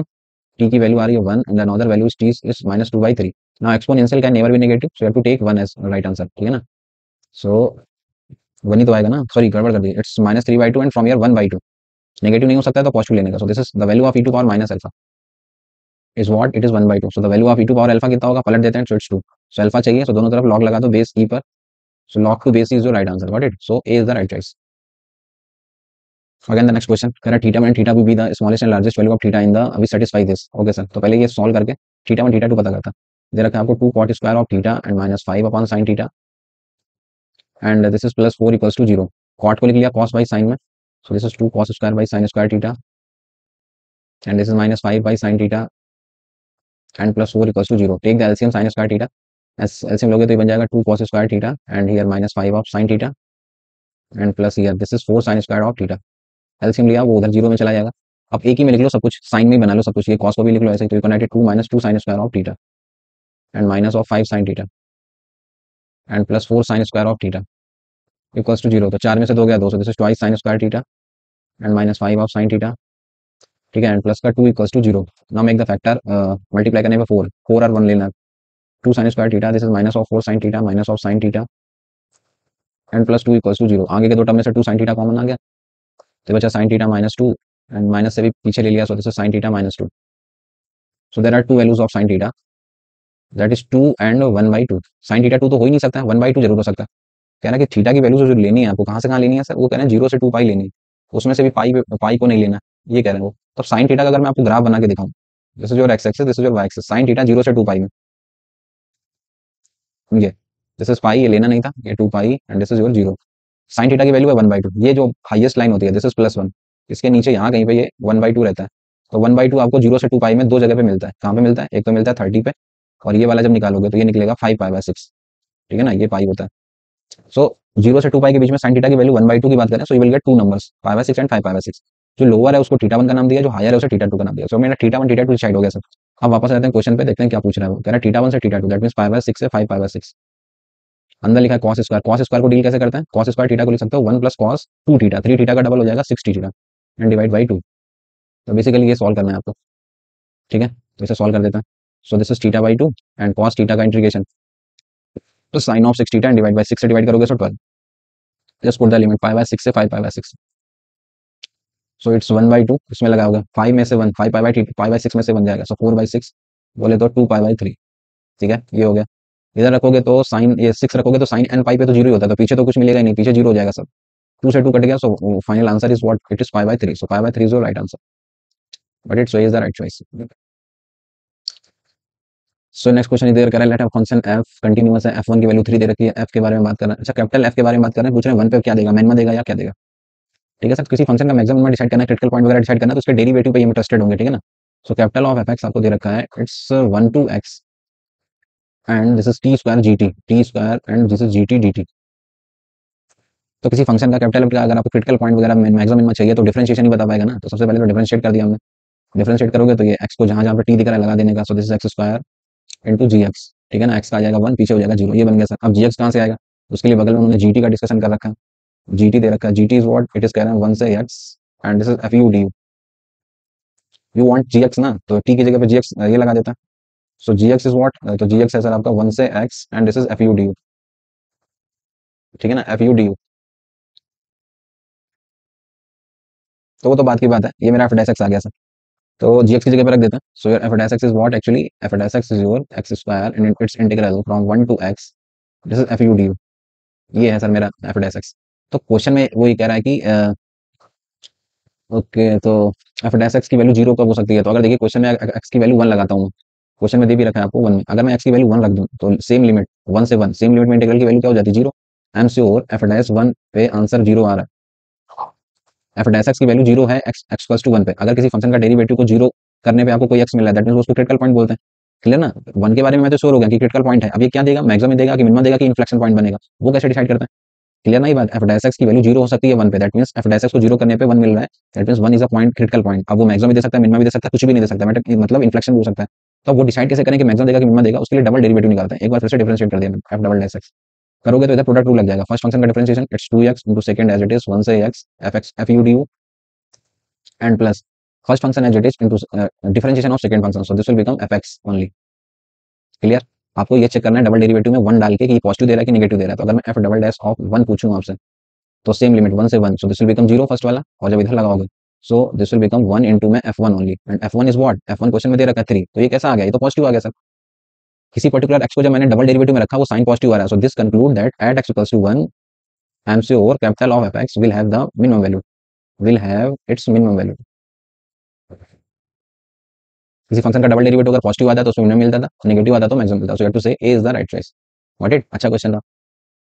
t की वैल्यू आ रही है 1 and another value is t is minus 2 by 3. Now exponential can never be negative, so you have to take 1 as right answer. ठीक है ना, so 1 ही तो आएगा ना, सॉरी गड़बड़ कर दी, it's minus 3 by 2 and from here 1 by 2, negative नहीं हो सकता है तो पॉजिटिव लेने का। So this is the value of e to power minus alpha is what it is 1 by 2, so the value of e to power alpha कितना होगा, पलट देते हैं, सो इट्स 2। सो अल्फा चाहिए, सो दोनों तरफ लॉग लगा दो बेस e पर, so log to base is your right answer, what it, so A is the right choice. Again the next question, correct theta 1 and theta 2 be the smallest and largest value of theta in the, we satisfy this. Okay sir, तो पहले ये सॉल्व करके थीटा 1 थीटा 2 पता करता दे रखा है आपको, 2 cot square of theta and minus 5 upon sin theta and this is plus 4 equals to 0। Cot को लिख लिया कॉस बाई साइन में, So this is 2 cos square by sin square theta, and this is minus 5 by sin theta and plus 4 equals to 0. Take the LCM sin square theta. As LCM लोगे तो ये बन जाएगा 2 cos square theta and here minus 5 of sin theta and plus here this is 4 sin square of theta. LCM लिया वो उधर 0 में चला जाएगा. अब एक ही में लिख लो सब कुछ, साइन में ही बना लो सब कुछ, ये cos को भी लिख लो ऐसे, तो you can write 2 minus 2 sin square of theta and minus of 5 sin theta and plus 4 sin square of theta equals to 0. तो 4 में से 2 गया 2, so this is twice sin square theta and minus 5 of sin theta, ठीक है, एंड प्लस का 2 equals to 0. Now make the factor, multiply करने पे 4 और 1 लेना, 2 sin square theta, this is minus of 4 sin theta minus of sin theta and plus 2 equals to 0. आगे के दो टर्म में से 2 sin theta कॉमन आ गया तो बचा sin theta minus 2 and minus से भी पीछे ले लिया, so this is sin theta minus 2. So there are two values of sin theta, that is 2 and 1/2. sin theta 2 तो हो ही नहीं सकता, 1/2 जरूर हो सकता है. कह रहा है कि थीटा की वैल्यू जो लेनी है आपको, कहाँ से कहाँ लेनी है सर, वो कह रहे हैं 0 से 2 पाई लेनी है, उसमें से भी पाई को नहीं लेना, ये कह रहे हैं वो. तो sin थीटा का अगर मैं आपको ग्राफ बना के दिखाऊं, this is your x axis, this is your y axis, sin theta 0 से 2 पाई में, ये दिस इज पाई, ये लेना नहीं था, ये 2 pi and this is your 0. sin theta की वैल्यू है 1/2. ये जो हाईएस्ट लाइन होती है दिस इज +1, इसके नीचे यहाँ कहीं पे ये 1/2 रहता है. तो 1/2 आपको 0 से 2 पाई में दो जगह पे मिलता है. कहाँ पे मिलता है, एक तो मिलता है 30 पे, और ये वाला जब निकालोगे तो ये निकलेगा 5π/6, ठीक है ना, ये पाई होता है. सो 0 से 2 पाई के बीच में sin थीटा की वैल्यू 1/2 की बात करें, so you will get two numbers, π/6 and 5π/6. जो लोअर है उसको थीटा 1 का नाम दिया, जो हायर है उसे थीटा 2 का नाम दिया. सो मेरा थीटा 1 थीटा 2 डिसाइड हो गया सर. अब वापस आते हैं क्वेश्चन पे, देखते हैं क्या पूछ रहा है वो. कह रहा है थीटा 1 से थीटा 2, दैट मींस π/6 से 5π/6. अंदर लिखा है cos स्क्वायर, cos स्क्वायर को डील कैसे करते हैं, cos स्क्वायर थीटा को लिख सकते हो 1 + cos 2 थीटा, 3 थीटा का डबल हो जाएगा 6 थीटा एंड डिवाइड बाई 2. तो बेसिकली ये सॉल्व करना है आपको, ठीक है, तो इसे सॉल्व कर देते हैं. So this is थीटा/2 and cos theta का इंटीग्रेशन, तो sin of 6 theta and divide by 6 से डिवाइड करोगे सो 12. जस्ट पुट द लिमिट π/6 से 5π/6. सो इट्स 1/2, इसमें लगा होगा 5 में से 1, 5π/6 में से 1 जाएगा, सो 4/6 बोले तो 2π/3, ठीक है, ये हो गया. इधर रखोगे तो साइन, ये 6 रखोगे तो साइन n पाई पे तो 0 ही होता है, तो पीछे तो कुछ मिलेगा ही नहीं, पीछे 0 हो जाएगा सब. 2 से 2 कट गया, so final answer is what, it is π/3. So π/3 is your right answer, but it's is the right choice. So next question इधर कह रहा है let a function f continuous है, f1 की वैल्यू 3 दे रखी है, f के बारे में बात कर रहे हैं. अच्छा, कैपिटल f के बारे में बात कर रहे हैं, पूछ रहे हैं 1 पे क्या देगा, मिनिमम देगा या क्या देगा, ठीक है सर. किसी फंक्शन का मैक्सिमम में डिसाइड करना है, क्रिटिकल पॉइंट वगैरह डिसाइड करना है, तो उसके डेरिवेटिव पे इंटरेस्टेड होंगे, ठीक है ना. सो कैपिटल ऑफ fx आपको दे रखा है, it's 1 to x and this is t square and this is gt dt. तो किसी फंक्शन का कैपिटल का अगर आपको क्रिटिकल पॉइंट वगैरह मैक्सिमम मिनिमम चाहिए तो डिफरेंशिएशन ही बता पाएगा ना. तो सबसे पहले तो डिफरेंशिएट कर दिया हमने, डिफरेंशिएट करोगे तो ये x को जहां जहां पे t दिख रहा है लगा देने का. So this is x square into g x, ठीक है ना, x का आ जाएगा 1, पीछे हो जाएगा 0, ये बन गया सर. अब जी एक्स कहाँ से आएगा, उसके लिए बगल में उन्होंने gt का डिस्कशन कर रखा है, gt दे रखा है, gt is what, it is कह रहे हैं 1 से x and this is f u d u. You want g x ना, तो t की जगह पे जी एक्स ये लगा देता है. सो जी एक्स इज व्हाट, तो जी एक्स है सर आपका 1 से x and this is f u d you, ठीक है ना, एफ यू डी यू. तो वो तो बात की बात है, ये मेरा एफ डैश एक्स आ गया सर. तो जी एक्स की जगह पे रख देते हैं. So your f dash x is what, actually F dash x is your x square and it's integral from 1 to x, this is f u d you. ये है सर मेरा एफ डैश एक्स. तो क्वेश्चन में वो ये कह रहा है कि ओके, तो एफ डैश एक्स की वैल्यू 0 कब हो सकती है. तो अगर देखिए क्वेश्चन में एक्स की वैल्यू 1 लगाता हूँ, क्वेश्चन में दे भी रखा है आपको 1 में, अगर मैं एक्स की वैल्यू 1 रख दूँ तो सेम लिमिट 1 से 1, सेम लिमिट में इंटीग्रल की वैल्यू क्या हो जाती है, 0. आई एम श्योर एफ डैश 1 पे आंसर 0 आ रहा है. एफ डैश एक्स की वैल्यू 0 है एक्स एक्स टू 1 पे. अगर किसी फंक्शन का डेरिवेटिव को 0 करने पे आपको कोई एक्स मिल रहा है, दैट मींस उसको क्रिटिकल पॉइंट बोलते हैं. क्लियर ना, 1 के बारे में मैं तो श्योर हो गया कि क्रिटिकल पॉइंट है. अब ये क्या देगा, मैक्सिमम देगा कि मिनिमम देगा कि इन्फ्लेक्शन पॉइंट बनेगा, वो कैसे डिसाइड करते हैं. क्लियर ना ये बात, एफ डैश एक्स की वैल्यू 0 हो सकती है 1 पे, that means F dash x को 0 करने पे 1 मिल रहा है, that means 1 is a point, critical point. अब वो मैक्सिमम भी दे सकता है, मिनिमम भी दे सकता है, कुछ भी नहीं दे सकता, मतलब इन्फ्लेक्शन भी हो सकता है. तो वो डिसाइड कैसे करें कि मैक्सिमम देगा कि मिनिमम देगा, उसके लिए डबल डेरिवेटिव निकालते हैं. एक बार फिर से डिफरेंशिएट कर दिया मैंने, एफ डबल डैश एक्स करोगे तो इधर प्रोडक्ट रूल लग जाएगा. फर्स्ट फंक्शन का differentiation it's 2x into second as it is 1 से x f x f u d u and plus first function as it is into differentiation of second function, so this will become f x only. Clear. आपको ये चेक करना है डबल डेरिवेटिव में 1 डाल के कि पॉजिटिव दे रहा है कि नेगेटिव दे रहा है. तो अगर मैं एफ डबल डैश ऑफ 1 पूछूं आपसे, तो सेम लिमिट 1 से 1, so this will become 0 first वाला, और जब इधर लगाओगे so this will become 1 into में f1 only, and f1 is what, f1 question में दे रखा है 3, तो ये कैसा आ गया, ये तो पॉजिटिव आ गया सर. किसी पर्टिकुलर x को जब मैंने डबल डेरिवेटिव में रखा वो साइन पॉजिटिव आ रहा है. So this conclude that at x equals to 1 I am sure capital of fx will have the minimum value, will have its minimum value. किसी फंक्शन का डबल डेरिवेटिव अगर पॉजिटिव आता है तो उसमें मिनिमम मिलता था, नेगेटिव आता तो मैक्सिमम मिलता. सो you have to say A is the right choice. Got it. अच्छा क्वेश्चन था.